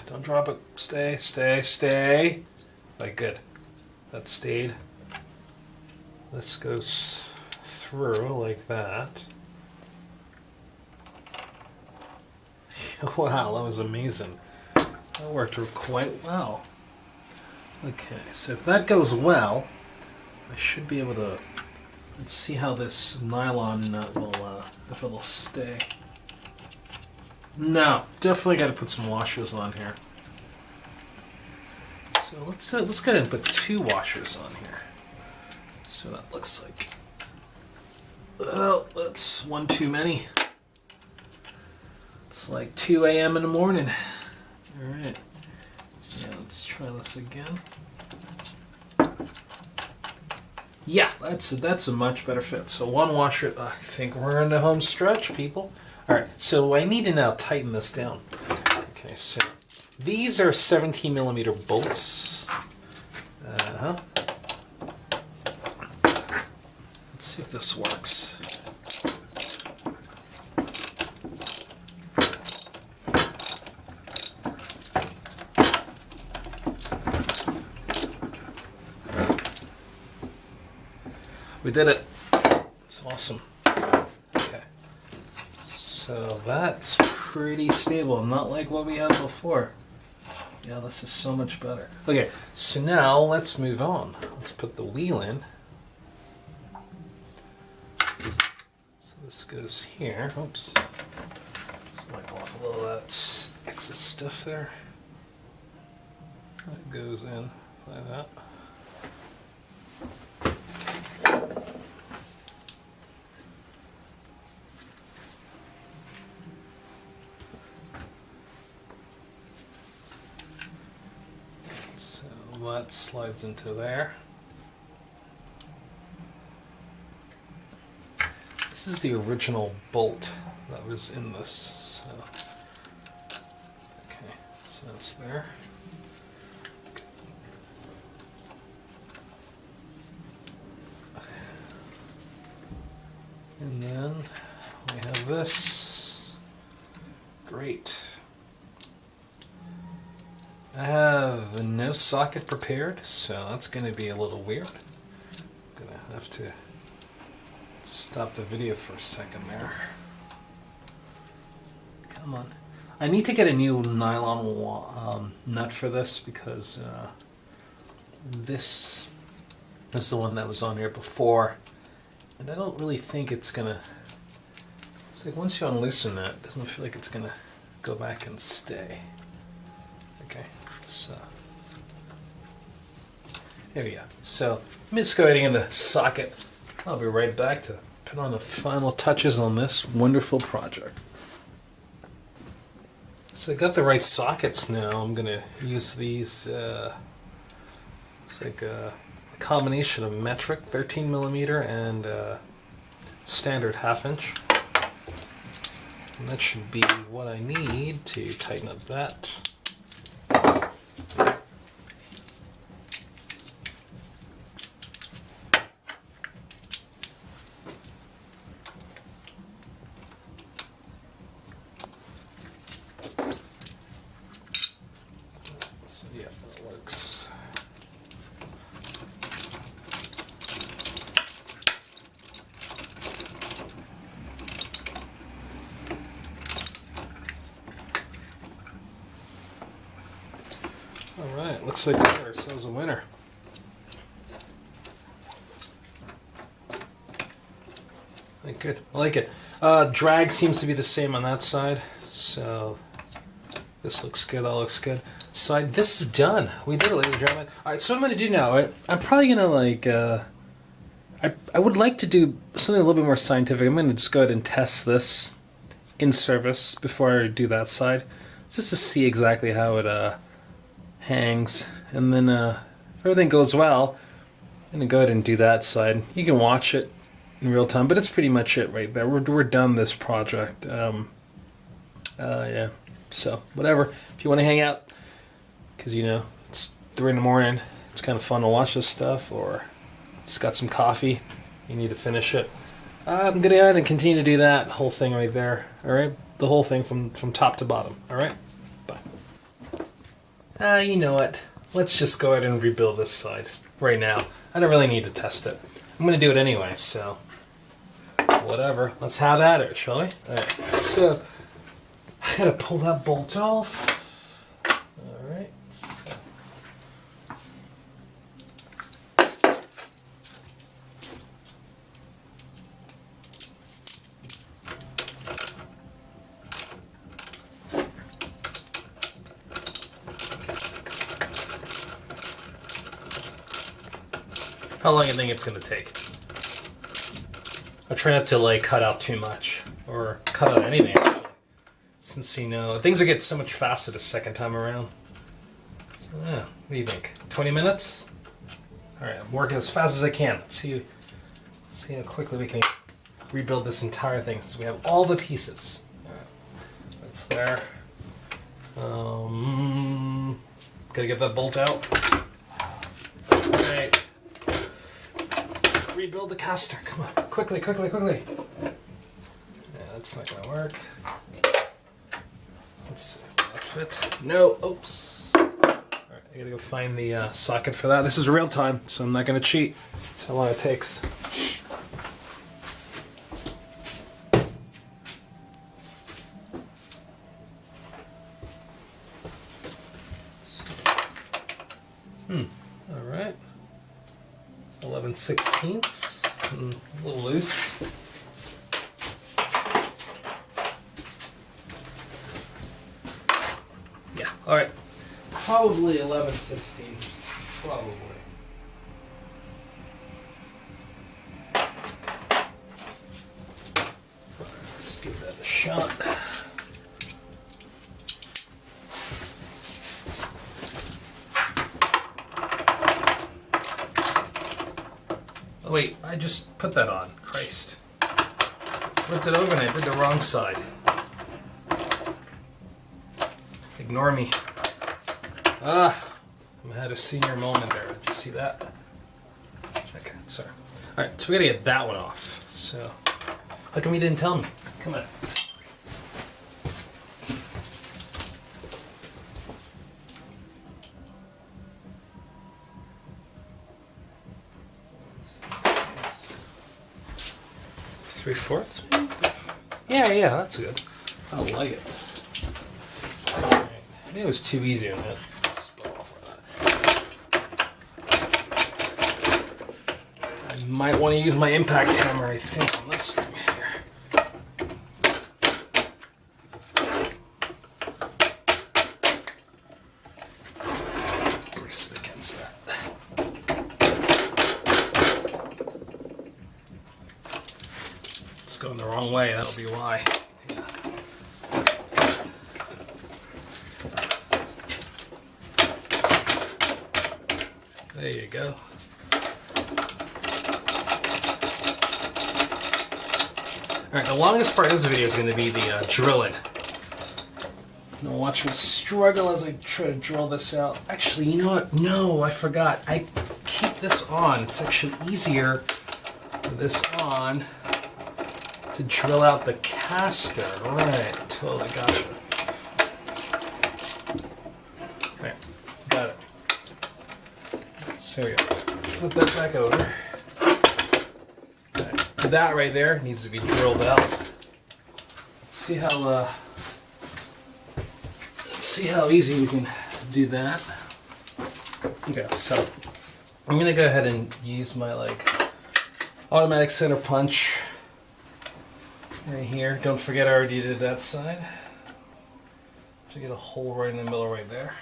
Don't drop it. Stay, stay, stay. Like good. That stayed. This goes through like that. Wow, that was amazing. That worked quite well. Okay, so if that goes well, I should be able to... Let's see how this nylon nut will, if it'll stay. No, definitely got to put some washers on here. So let's go ahead and put 2 washers on here. So that looks like, well, that's one too many. It's like 2 a.m. in the morning. All right. Yeah, let's try this again. Yeah, that's a much better fit. So one washer, I think we're in the home stretch, people. All right, so I need to now tighten this down. Okay, so these are 17 millimeter bolts. Let's see if this works. We did it. It's awesome. Okay. So that's pretty stable, not like what we had before. Yeah, this is so much better. Okay, so now let's move on. Let's put the wheel in. So this goes here. Oops. Let's wipe off a little of that excess stuff there. That goes in like that. That slides into there. This is the original bolt that was in this. So. Okay, so that's there. Okay. And then we have this. Great. I have no socket prepared, so that's going to be a little weird. I'm going to have to stop the video for a second there. Come on. I need to get a new nylon nut for this because this is the one that was on here before. And I don't really think it's going to... It's like once you unloosen that, it doesn't feel like it's going to go back and stay. Okay. So, here we go. So, let me just go ahead and get the socket. I'll be right back to put on the final touches on this wonderful project. So I got the right sockets now. I'm going to use these, it's like a combination of metric 13 millimeter and standard 1/2 inch. And that should be what I need to tighten up that. Alright, looks like we got ourselves a winner. Good, I like it. Drag seems to be the same on that side, so this looks good, that looks good. So this is done. We did it, ladies and gentlemen. Alright, so what I'm going to do now, I'm probably going to like, I would like to do something a little bit more scientific. I'm going to just go ahead and test this in service before I do that side, just to see exactly how it hangs. And then if everything goes well, I'm going to go ahead and do that side. You can watch it in real time, but it's pretty much it right there. We're done this project. Yeah, so whatever. If you want to hang out, because you know it's 3 in the morning, it's kind of fun to watch this stuff, or just got some coffee, you need to finish it. I'm gonna go ahead and continue to do that whole thing right there. All right, the whole thing from top to bottom. All right, bye. You know what? Let's just go ahead and rebuild this side right now. I don't really need to test it. I'm gonna do it anyway, so whatever. Let's have at it, shall we? All right. So I gotta pull that bolt off. All right. How long do you think it's going to take? I try not to like cut out too much, or cut out anything actually, since you know things will get so much faster the second time around. So yeah, what do you think? 20 minutes? Alright, I'm working as fast as I can. Let's see how quickly we can rebuild this entire thing since we have all the pieces. Alright, that's there. Gotta get that bolt out. Alright. Rebuild the caster. Come on. Quickly, quickly, quickly. Yeah, that's not gonna work. Let's see. That fit. No. Oops. Alright, I gotta go find the socket for that. This is real time, so I'm not gonna cheat. That's how long it takes. Alright. 11/16. A little loose. Yeah, alright. Probably 11/16. Probably. Let's give that a shot. Oh wait, I just put that on. Christ. Flipped it over and I did the wrong side. Ignore me. I had a senior moment there. Did you see that? Okay, sorry. Alright, so we gotta get that one off. So, how come you didn't tell me? Come on. Three-fourths? Yeah, that's good. I like it. Right. I think it was too easy on it. I might want to use my impact hammer, I think, on this thing here. Brace it against that. It's going the wrong way, that'll be why. Yeah. There you go. Alright, the longest part of this video is going to be the drilling. Now watch me struggle as I try to drill this out. Actually, you know what? No, I forgot. I keep this on. It's actually easier with this on to drill out the caster. Right, totally gotcha. Alright, got it. So here we go. Flip that back over. That right there needs to be drilled out. Let's see how easy we can do that. Okay, so I'm gonna go ahead and use my automatic center punch right here. Don't forget I already did that side. So get a hole right in the middle right there.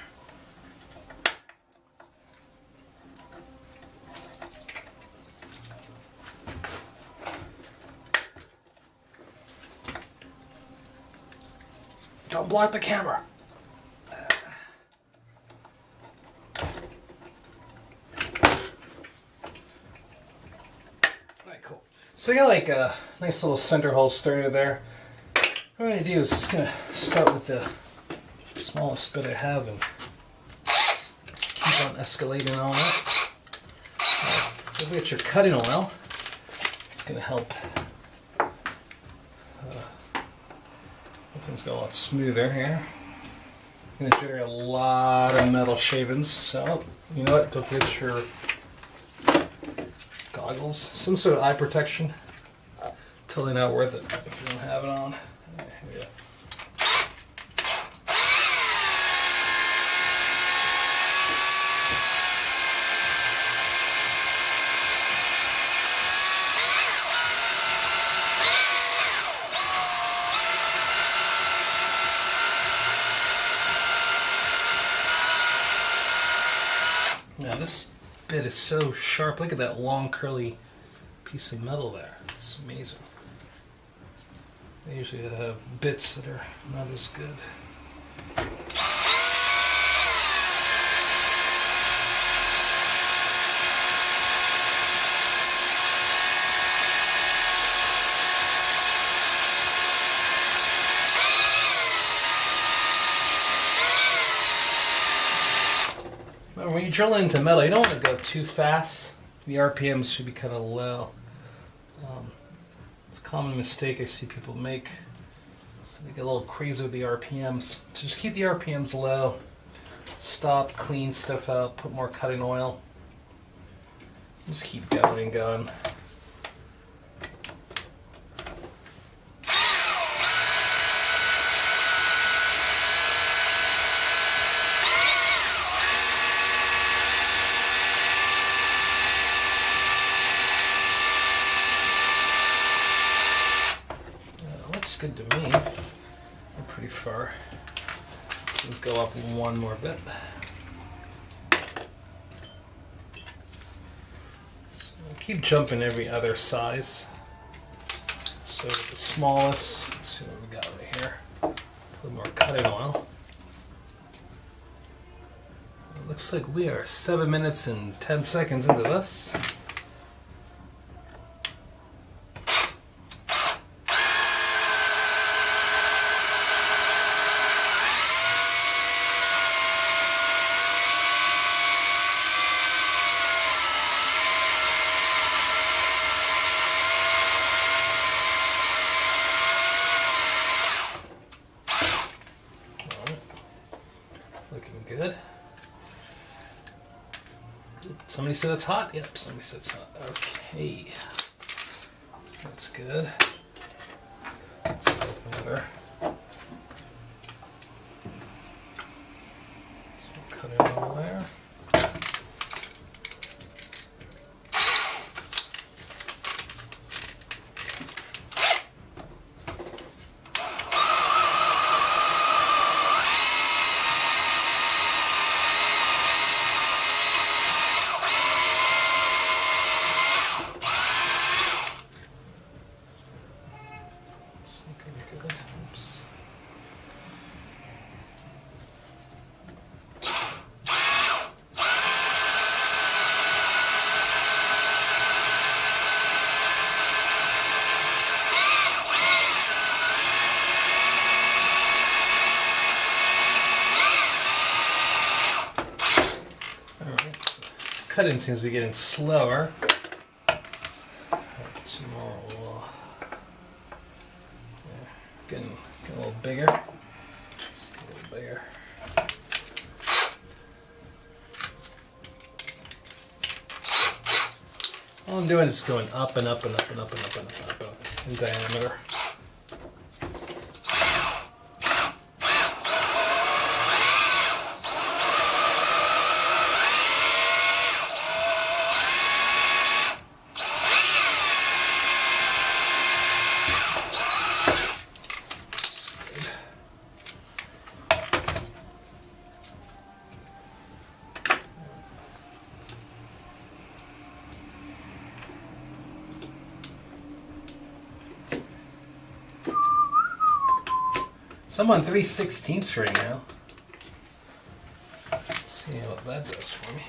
Don't block the camera. Alright, cool. So I got a nice little center hole started there. What I'm going to do is just going to start with the smallest bit I have and just keep on escalating on it. If you get your cutting oil, it's going to help. Things go a lot smoother here. Going to generate a lot of metal shavings, so you know what? Don't forget your goggles. Some sort of eye protection. Totally not worth it if you don't have it on. Right, here we go. Now this bit is so sharp. Look at that long curly piece of metal there. It's amazing. I usually have bits that are not as good. you're drilling into metal, you don't want to go too fast. The RPMs should be kind of low. It's a common mistake I see people make. So they get a little crazy with the RPMs. So just keep the RPMs low. Stop, clean stuff out, put more cutting oil. Just keep going and going. Looks good to me. We're pretty far. Let's go up one more bit. So we'll keep jumping every other size. So the smallest, let's see what we got right here. A little more cutting oil. It looks like we are 7 minutes and 10 seconds into this. Looking good. Somebody said it's hot? Yep, somebody said it's hot. Okay. So that's good. Let's open another. So we'll cut it all there. Good. Oops. Alright, so cutting seems to be getting slower. Some more. Getting a little bigger. Just a little bigger. All I'm doing is going up and up and up and up and up and up and up in diameter. So I'm on 3/16 right now. Let's see what that does for me.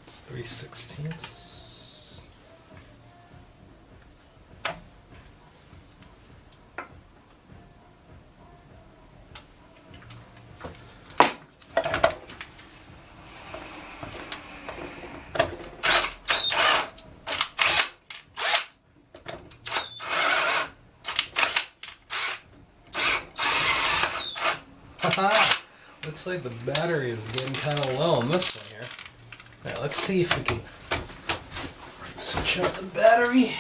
It's 3/16. Looks like the battery is getting kind of low on this one here. Now let's see if we can switch out the battery.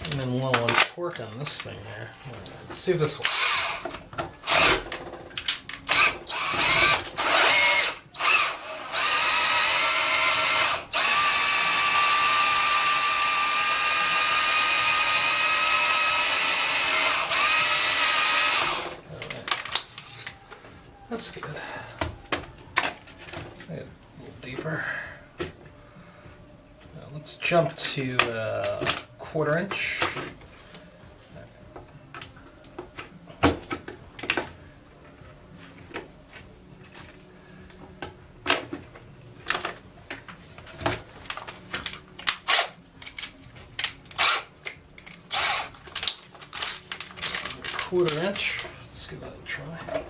And then low on torque on this thing here. Let's see if this works. That's good. A little deeper. Now let's jump to 1/4 inch. 1/4 inch. Let's give that a try.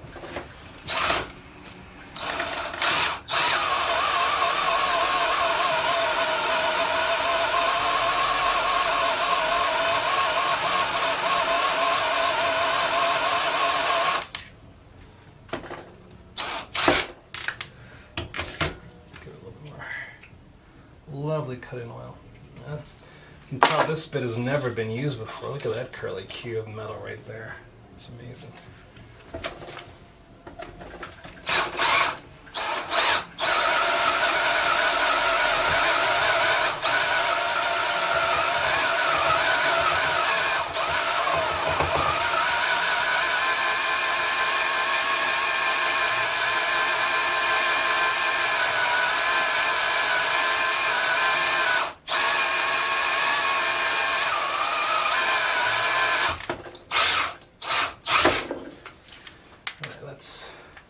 Lovely cut-in oil. Yeah. You can tell this bit has never been used before. Look at that curly Q of metal right there. It's amazing.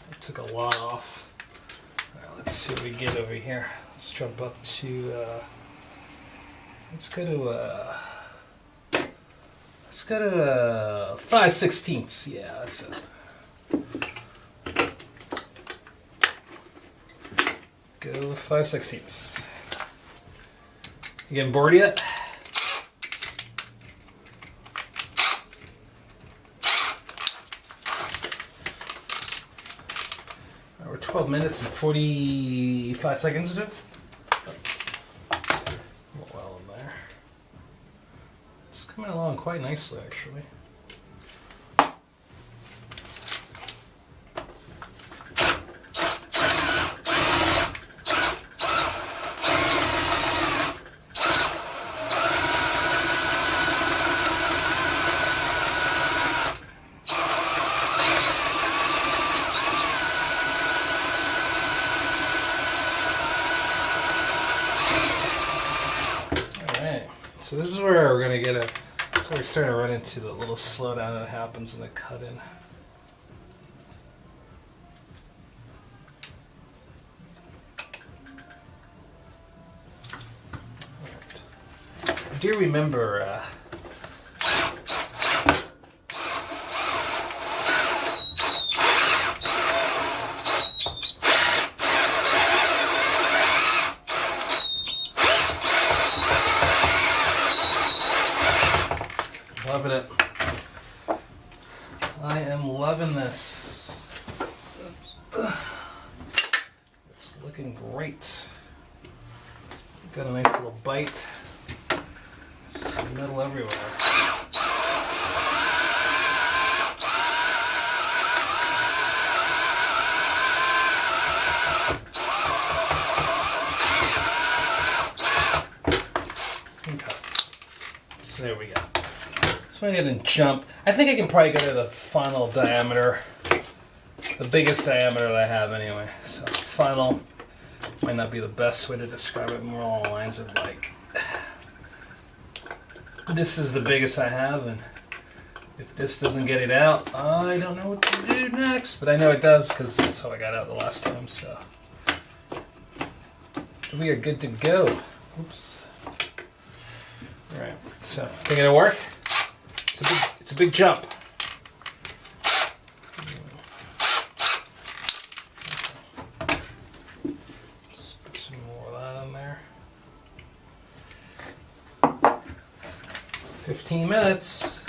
That took a lot off. All right, let's see what we get over here. Let's jump up to. Let's go to 5/16. Yeah, that's it. Go 5/16. You getting bored yet? We're 12 minutes and 45 seconds just. Well in there. It's coming along quite nicely, actually. So this is where we're going to get so we're starting to run into the little slowdown that happens in the cut-in. Right. I do remember loving it. I am loving this. It's looking great. Got a nice little bite. Just metal everywhere. Okay. So there we go. So I'm going to jump. I think I can probably go to the final diameter. The biggest diameter that I have anyway. So final might not be the best way to describe it. More along the lines of like, this is the biggest I have, and if this doesn't get it out, I don't know what to do next. But I know it does because that's how I got out the last time. So we are good to go. Oops. All right. So think it'll work? It's a big jump. Let's put some more of that in there. 15 minutes.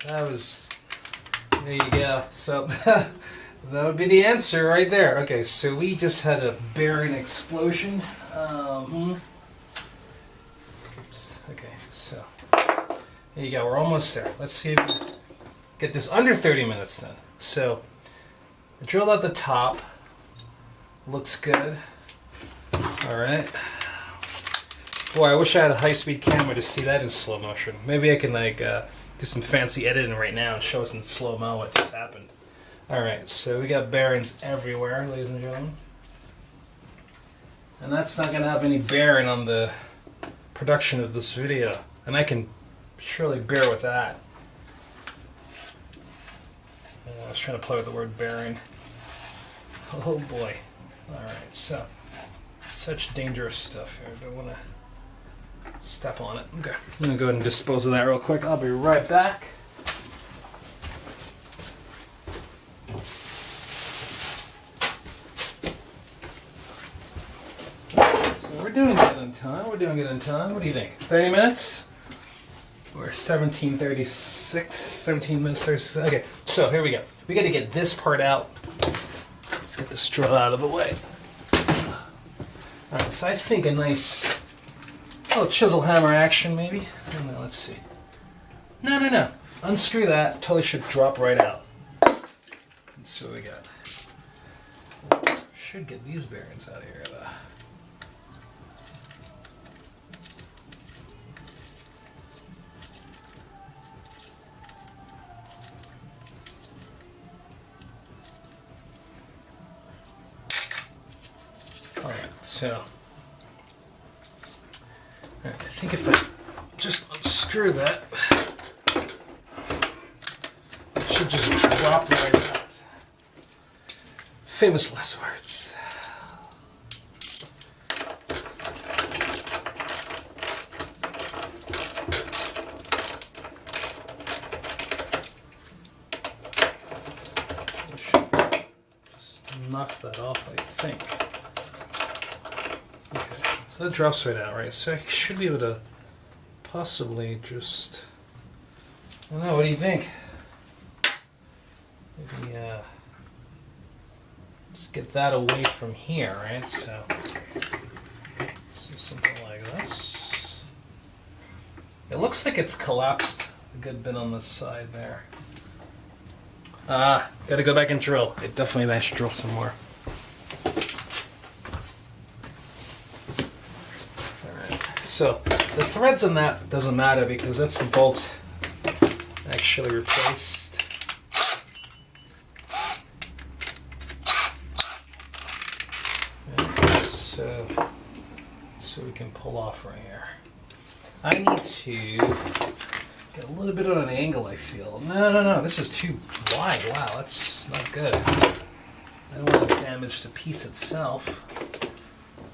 There you go. So that would be the answer right there. Okay, so we just had a bearing explosion. Oops. Okay, so there you go. We're almost there. Let's see if we can get this under 30 minutes then. So I drilled out the top. Looks good. All right. Boy, I wish I had a high-speed camera to see that in slow motion. Maybe I can do some fancy editing right now and show us in slow-mo what just happened. All right, so we got bearings everywhere, ladies and gentlemen. And that's not going to have any bearing on the production of this video. And I can surely bear with that. I was trying to play with the word bearing. Oh boy. Alright, so such dangerous stuff here. I don't want to step on it. Okay. I'm going to go ahead and dispose of that real quick. I'll be right back. We're doing good in time. We're doing good in time. What do you think? 30 minutes? We're 17:36. 17 minutes 36. Okay, so here we go. We got to get this part out. Let's get this drill out of the way. Alright, so I think a nice chisel hammer action maybe. I don't know, let's see. No. Unscrew that. Totally should drop right out. Let's see what we got. Should get these bearings out of here though. Alright, so I think if I just unscrew that, it should just drop right out. Famous last words. I should just knock that off, I think. So that drops right out, right? So I should be able to possibly just... I don't know, what do you think? Maybe just get that away from here, right? So something like this. It looks like it's collapsed a good bit on this side there. Gotta go back and drill. It definitely nice to drill some more. So the threads on that doesn't matter because that's the bolt actually replaced. Okay, so we can pull off right here. I need to get a little bit on an angle, I feel. No, this is too wide. Wow, that's not good. I don't want to damage the piece itself.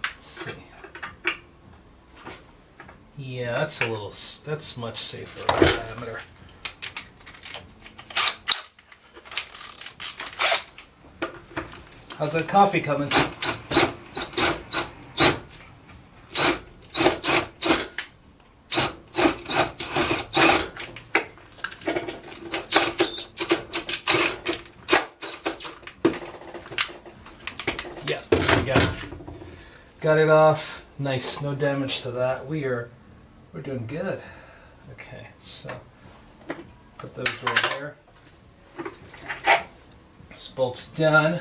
Let's see. Yeah, that's much safer diameter. How's that coffee coming? Yeah, there we go. Got it off. Nice, no damage to that. We're doing good. Okay, so put those right there. This bolt's done.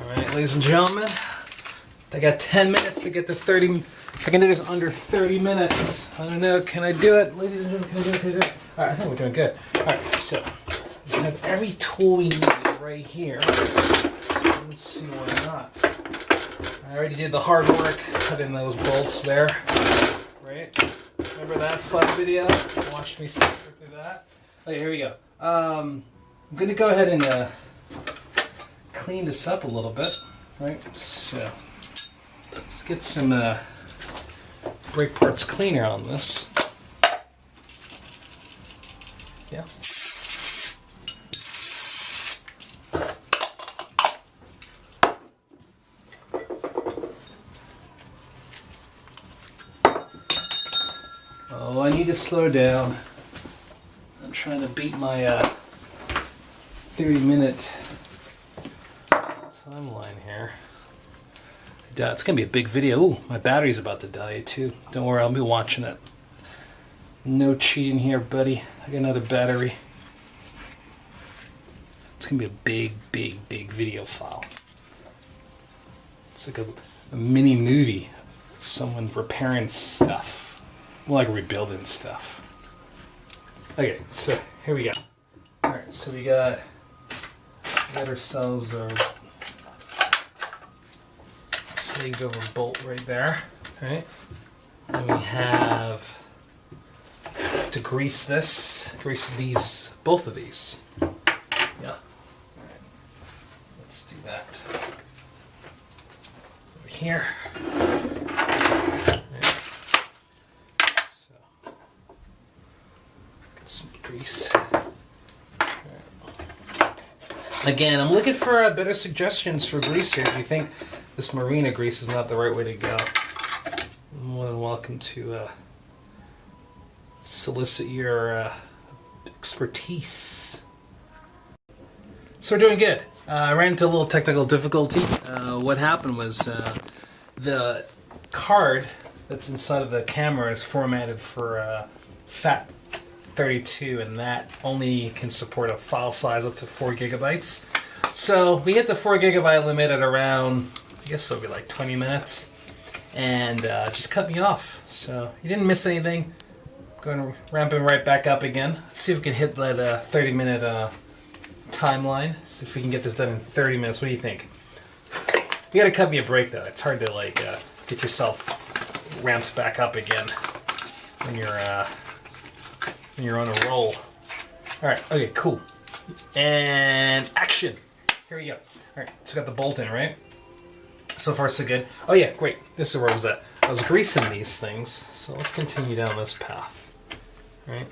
Alright, ladies and gentlemen. I got 10 minutes to get to 30. If I can do this under 30 minutes. I don't know, can I do it? Ladies and gentlemen, can I do it? Alright, I think we're doing good. Alright, so we have every tool we need right here. So let's see why not. I already did the hard work, put in those bolts there. Right? Remember that fun video? Watched me suffer through that. Okay, here we go. I'm going to go ahead and clean this up a little bit. Right? So, let's get some brake parts cleaner on this. Yeah. Oh, I need to slow down. I'm trying trying to beat my 30-minute timeline here. It's gonna be a big video. Ooh, my battery's about to die too. Don't worry, I'll be watching it. No cheating here, buddy. I got another battery. It's gonna be a big, big, big video file. It's like a mini movie of someone repairing stuff. More like rebuilding stuff. Okay, so here we go. Alright, so we got ourselves our slaved over bolt right there. Alright. And we have to grease these, both of these. Yeah. Alright. Let's do that. Over here. Right. So get some grease. Again, I'm looking for better suggestions for grease here. If you think this marina grease is not the right way to go, you're more than welcome to solicit your expertise. So we're doing good. I ran into a little technical difficulty. What happened was the card that's inside of the camera is formatted for FAT32, and that only can support a file size up to 4 gigabytes. So we hit the 4 gigabyte limit at around, I guess it'll be like 20 minutes, and just cut me off. So you didn't miss anything. Going to ramp him right back up again. Let's see if we can hit that 30-minute timeline. See if we can get this done in 30 minutes. What do you think? You gotta cut me a break though. It's hard to like get yourself ramped back up again when you're on a roll. All right. Okay. Cool. And action. Here we go. All right. So got the bolt in, right? So far so good. Oh yeah. Great. This is where I was at. I was greasing these things. So let's continue down this path. All right.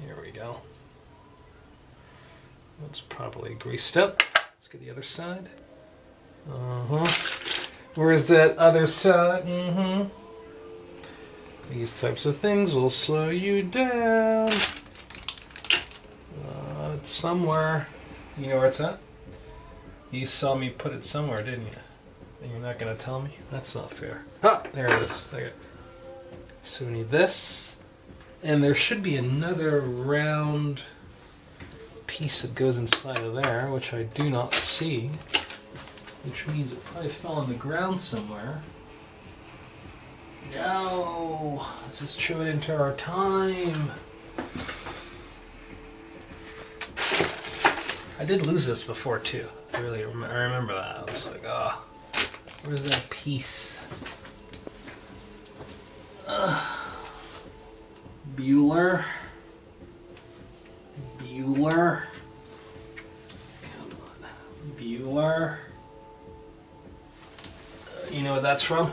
Here we go. It's probably greased up. Let's get the other side. Where's that other side? These types of things will slow you down. It's somewhere. You know where it's at? You saw me put it somewhere, didn't you? And you're not going to tell me? That's not fair. Ah, there it is. Okay. So we need this. And there should be another round piece that goes inside of there, which I do not see. Which means it probably fell on the ground somewhere. No! This is chewing into our time. I did lose this before too. I remember that. I was like, oh, where's that piece? Bueller. Bueller. Come on. Bueller. You know what that's from?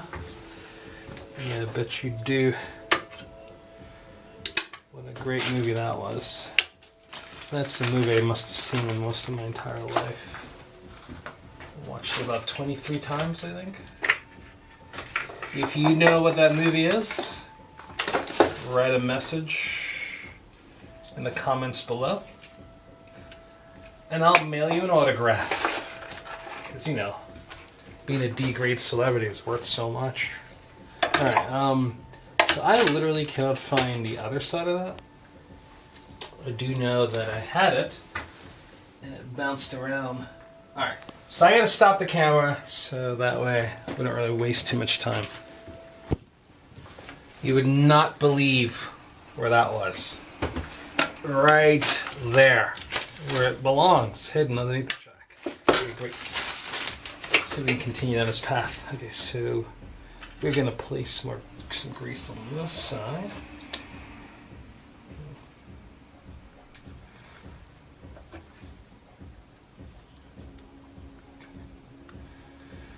Yeah, I bet you do. What a great movie that was. That's the movie I must have seen in most of my entire life. I watched it about 23 times, I think. If you know what that movie is, write a message in the comments below. And I'll mail you an autograph. Because, you know, being a D-grade celebrity is worth so much. Alright, so I literally cannot find the other side of that. I do know that I had it, and it bounced around. Alright, so I gotta stop the camera, so that way we don't really waste too much time. You would not believe where that was. Right there, where it belongs, hidden underneath the track. Okay, great. So we can continue down this path. Okay, so we're gonna place some grease on this side.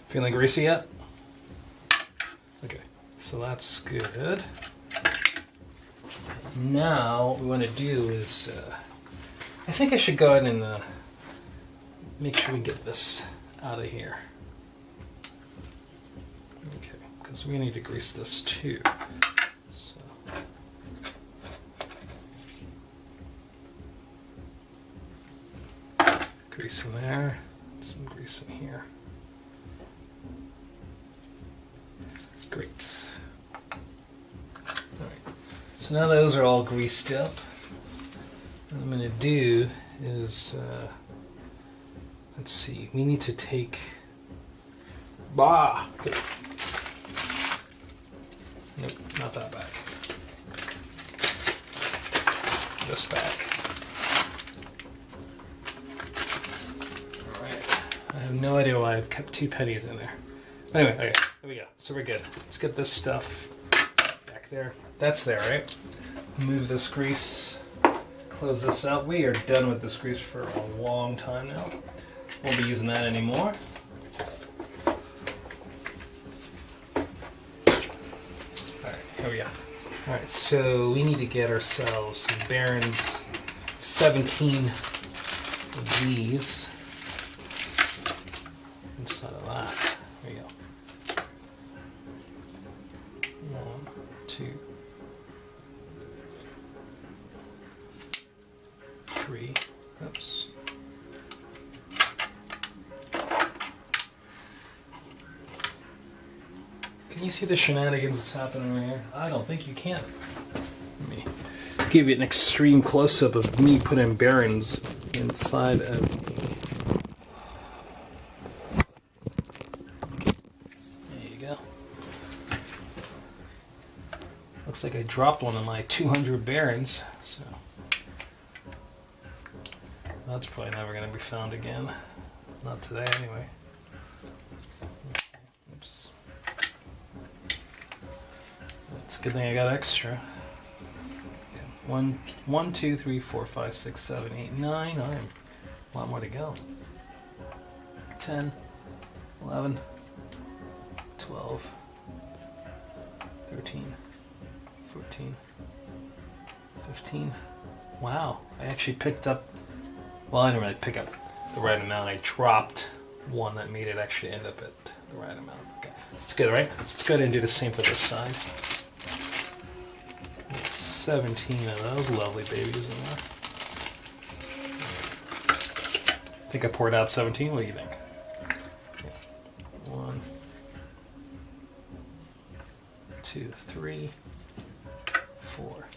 Feeling greasy yet? Okay, so that's good. Now what we want to do is, I think I should go ahead and make sure we get this out of here. Okay, because we need to grease this too. So. grease in there. Some grease in here. Great. Alright. So now those are all greased up. What I'm going to do is, let's see, we need to take, nope, not that back. This back. Alright, I have no idea why I've kept 2 pennies in there. Anyway, okay, there we go. So we're good. Let's get this stuff back there. That's there, right? Move this grease. Close this out. We are done with this grease for a long time now. Won't be using that anymore. Alright, here we go. Alright, so we need to get ourselves some bearings. 17 of these inside of that. There we go. 1, 2, 3. Oops. Can you see the shenanigans that's happening right here? I don't think you can. Let me give you an extreme close-up of me putting bearings inside of the... There you go. Looks like I dropped one of my 200 bearings, so that's probably never going to be found again. Not today, anyway. Oops. It's a good thing I got extra. Okay. 1, 2, 3, 4, 5, 6, 7, 8, 9. I have a lot more to go. 10, 11, 12, 13, 14, 15. Wow, I actually picked up, well, I didn't really pick up the right amount. I dropped one that made it actually end up at the right amount. Okay, that's good, right? Let's go ahead and do the same for this side. Get 17 of those lovely babies in there. Think I poured out 17? What do you think? Okay. 1, 2, 3, 4,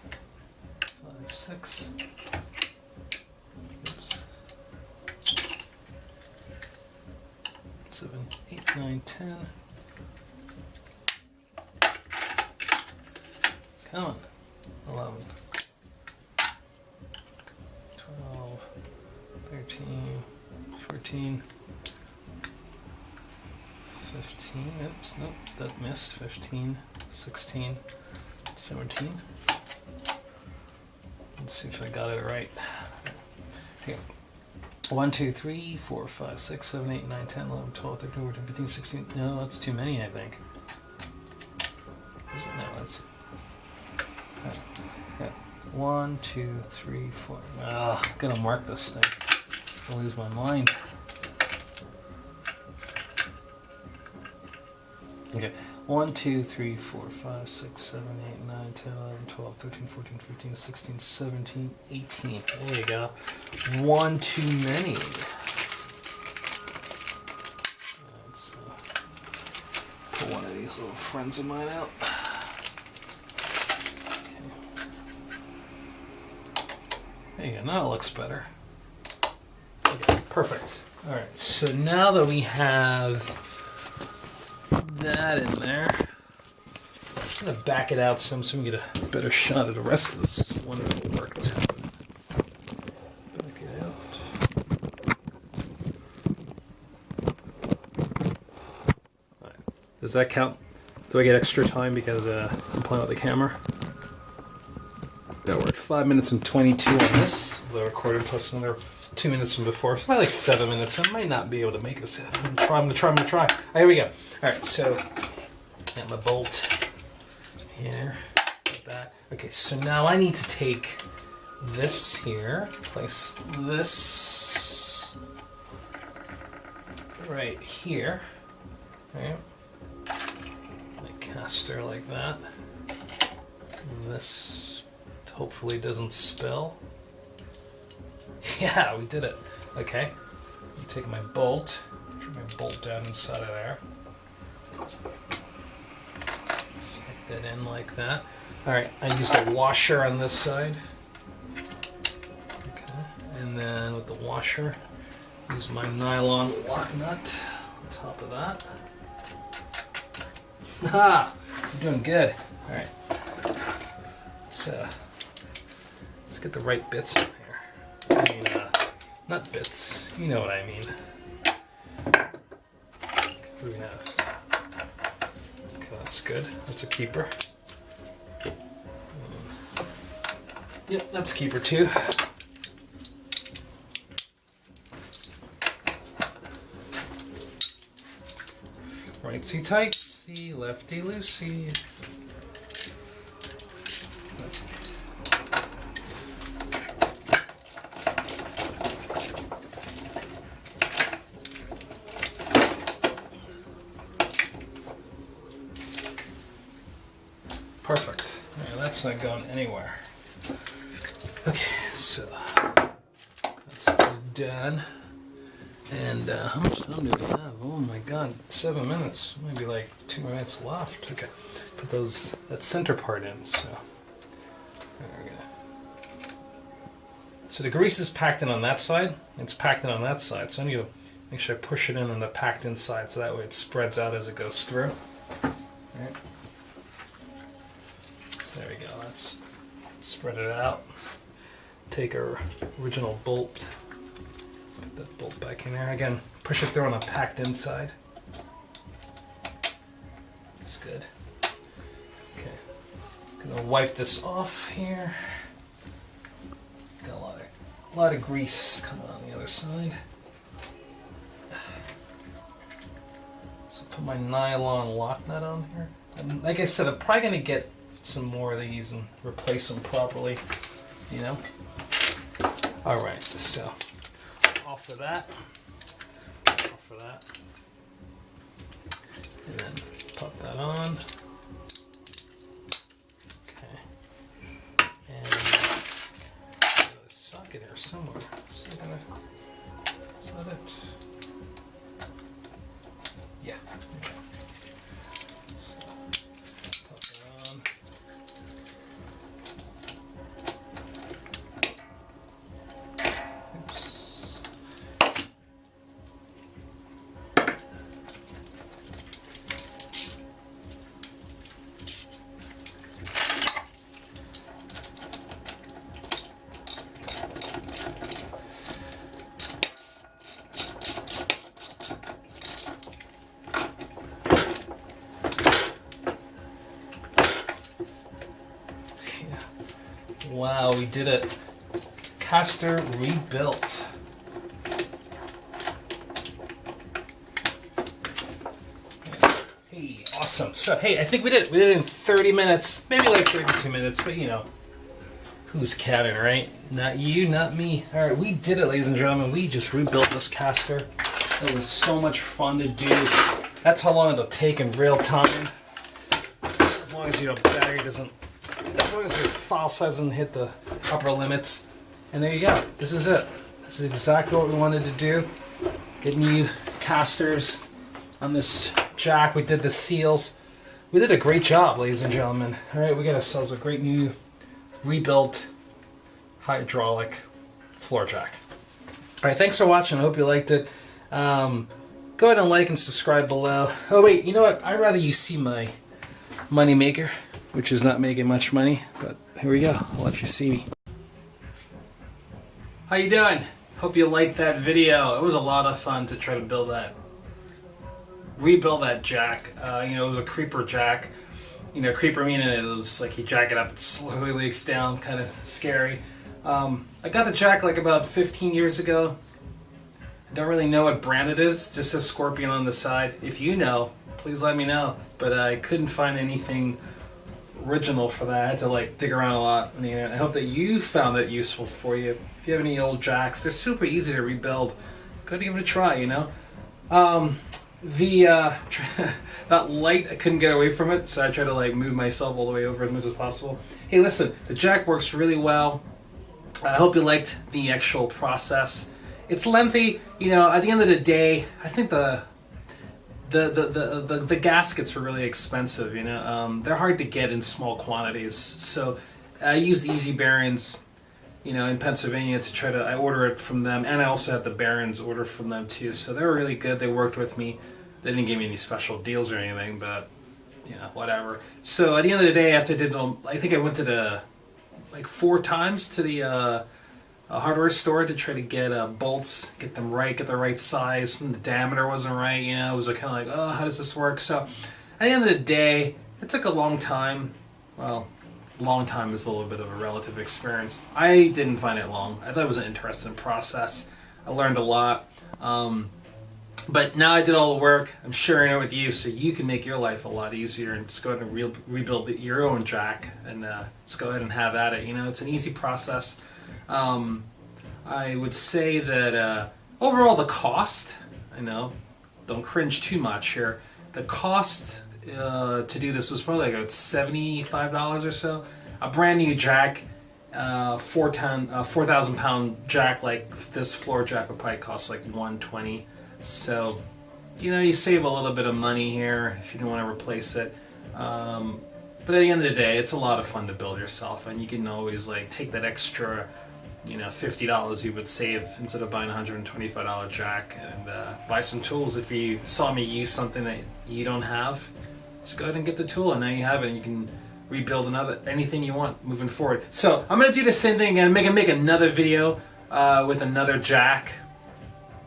5, 6. Oops. 7, 8, 9, 10. Come on. 11, 12, 13, 14, 15. Oops, nope, that missed. 15, 16, 17. Let's see if I got it right. Here. 1, 2, 3, 4, 5, 6, 7, 8, 9, 10, 11, 12, 13, 14, 15, 16. No, that's too many, I think. No, that's... Yeah. 1, 2, 3, 4. Ah, I'm gonna mark this thing. I'll lose my mind. Okay. 1, 2, 3, 4, 5, 6, 7, 8, 9, 10, 11, 12, 13, 14, 15, 16, 17, 18. There you go. One too many. Let's pull one of these little friends of mine out. There you go, now it looks better. Okay, perfect. Alright, so now that we have that in there, I'm just going to back it out some so we can get a better shot of the rest of this wonderful work that's happening. Back it out. Alright, does that count? Do I get extra time because I'm playing with the camera? Yeah, we're at 5 minutes and 22 on this, the recording plus another 2 minutes from before. So probably like 7 minutes. I might not be able to make this. I'm gonna try. All right, here we go. All right, so got my bolt here. Like that. Okay, so now I need to take this here, place this right here. Right, like caster like that. This hopefully doesn't spill. Yeah, we did it. Okay. Take my bolt, put my bolt down inside of there. Stick that in like that. Alright, I used a washer on this side. Okay, and then with the washer, use my nylon lock nut on top of that. Ha! You're doing good. Alright. Let's get the right bits in here. I mean, not bits. You know what I mean. What do we have? Okay, that's good. That's a keeper. Yep, that's a keeper too. Rightsy tightsy, lefty loosey. Perfect. Yeah, that's not going anywhere. Okay, so that's done. And how much time do we have? Oh my god, 7 minutes. Maybe like 2 minutes left. Okay, put that center part in. So there we go. So the grease is packed in on that side. It's packed in on that side. So I need to make sure I push it in on the packed inside, so that way it spreads out as it goes through. All right. So there we go. Let's spread it out. Take our original bolt. Put that bolt back in there. Again, push it through on the packed inside. That's good. Okay. Gonna wipe this off here. Got a lot of grease coming on the other side. So put my nylon lock nut on here. And like I said, I'm probably gonna get some more of these and replace them properly, you know. All right, so off of that, and then pop that on. Okay, and there's a socket here somewhere. Is that it? Yeah. Okay. So pop that on. Wow, we did it. Caster rebuilt. Hey, awesome. So, hey, I think we did it. We did it in 30 minutes. Maybe like 32 minutes, but you know, who's counting, right? Not you, not me. All right, we did it, ladies and gentlemen. We just rebuilt this caster. It was so much fun to do. That's how long it'll take in real time. As long as your battery doesn't... As long as your file size doesn't hit the upper limits. And there you go. This is it. This is exactly what we wanted to do. Get new casters on this jack. We did the seals. We did a great job, ladies and gentlemen. All right, we got ourselves a great new rebuilt hydraulic floor jack. All right, thanks for watching. I hope you liked it. Go ahead and like and subscribe below. Oh wait, you know what? I'd rather you see my money maker, which is not making much money, but here we go. I'll let you see me. How you doing? Hope you liked that video. It was a lot of fun to try to rebuild that jack. You know, it was a creeper jack. You know, creeper meaning it was like you jack it up, it slowly leaks down, kind of scary. I got the jack like about 15 years ago. I don't really know what brand it is, just says Scorpion on the side. If you know, please let me know. But I couldn't find anything original for that. I had to like dig around a lot. I mean, I hope that you found it useful for you. If you have any old jacks, they're super easy to rebuild. Go give it a try, you know. That light, I couldn't get away from it, so I tried to like move myself all the way over as much as possible. Hey, listen, the jack works really well. I hope you liked the actual process. it's lengthy. You know, at the end of the day, I think the gaskets were really expensive. You know, they're hard to get in small quantities. So I used Easy Bearings, you know, in Pennsylvania to try to. I order it from them, and I also had the Bearings order from them too. So they were really good. They worked with me. They didn't give me any special deals or anything, but you know, whatever. So at the end of the day, after I did, I think I went to like 4 times to the hardware store to try to get bolts, get them right, get the right size, and the diameter wasn't right. You know, it was kind of like, oh, how does this work? So at the end of the day, it took a long time. Well, long time is a little bit of a relative experience. I didn't find it long. I thought it was an interesting process. I learned a lot. But now I did all the work. I'm sharing it with you so you can make your life a lot easier and just go ahead and rebuild your own jack and just go ahead and have at it. You know, it's an easy process. I would say that overall the cost, I know, don't cringe too much here, the cost to do this was probably like $75 or so. A brand new jack, 4,000 pound jack like this floor jack would probably cost like $120. So, you know, you save a little bit of money here if you don't want to replace it. But at the end of the day, it's a lot of fun to build yourself, and you can always like take that extra, you know, $50 you would save instead of buying a $125 jack and buy some tools. If you saw me use something that you don't have, just go ahead and get the tool, and now you have it, and you can rebuild anything you want moving forward. So I'm gonna do the same thing again. Make another video with another jack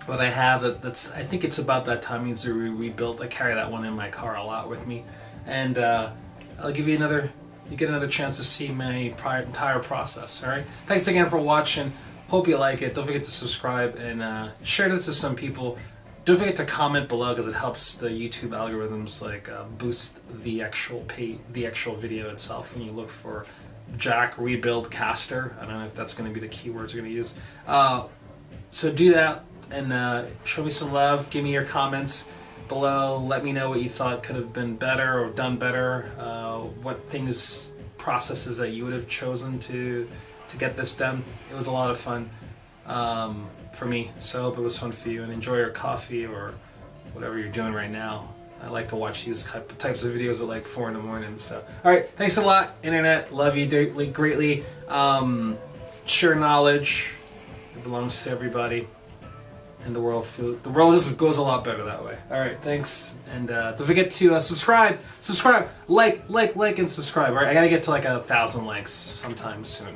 that I have. That's I think it's about that time needs to be rebuilt. I carry that one in my car a lot with me, and I'll give you another. You get another chance to see my entire process. All right. Thanks again for watching. Hope you like it. Don't forget to subscribe and share this with some people. Don't forget to comment below because it helps the YouTube algorithms like boost the actual video itself when you look for jack rebuild caster. I don't know if that's going to be the keywords you're going to use. So do that and show me some love. Give me your comments below. Let me know what you thought could have been better or done better. What processes that you would have chosen to get this done. It was a lot of fun for me, so I hope it was fun for you, and enjoy your coffee or whatever you're doing right now. I like to watch these types of videos at like 4 in the morning. So, all right, thanks a lot, Internet. Love you greatly. Share knowledge. It belongs to everybody. And the world just goes a lot better that way. All right, thanks, and don't forget to subscribe, like, and subscribe. All right, I gotta get to like 1,000 likes sometime soon.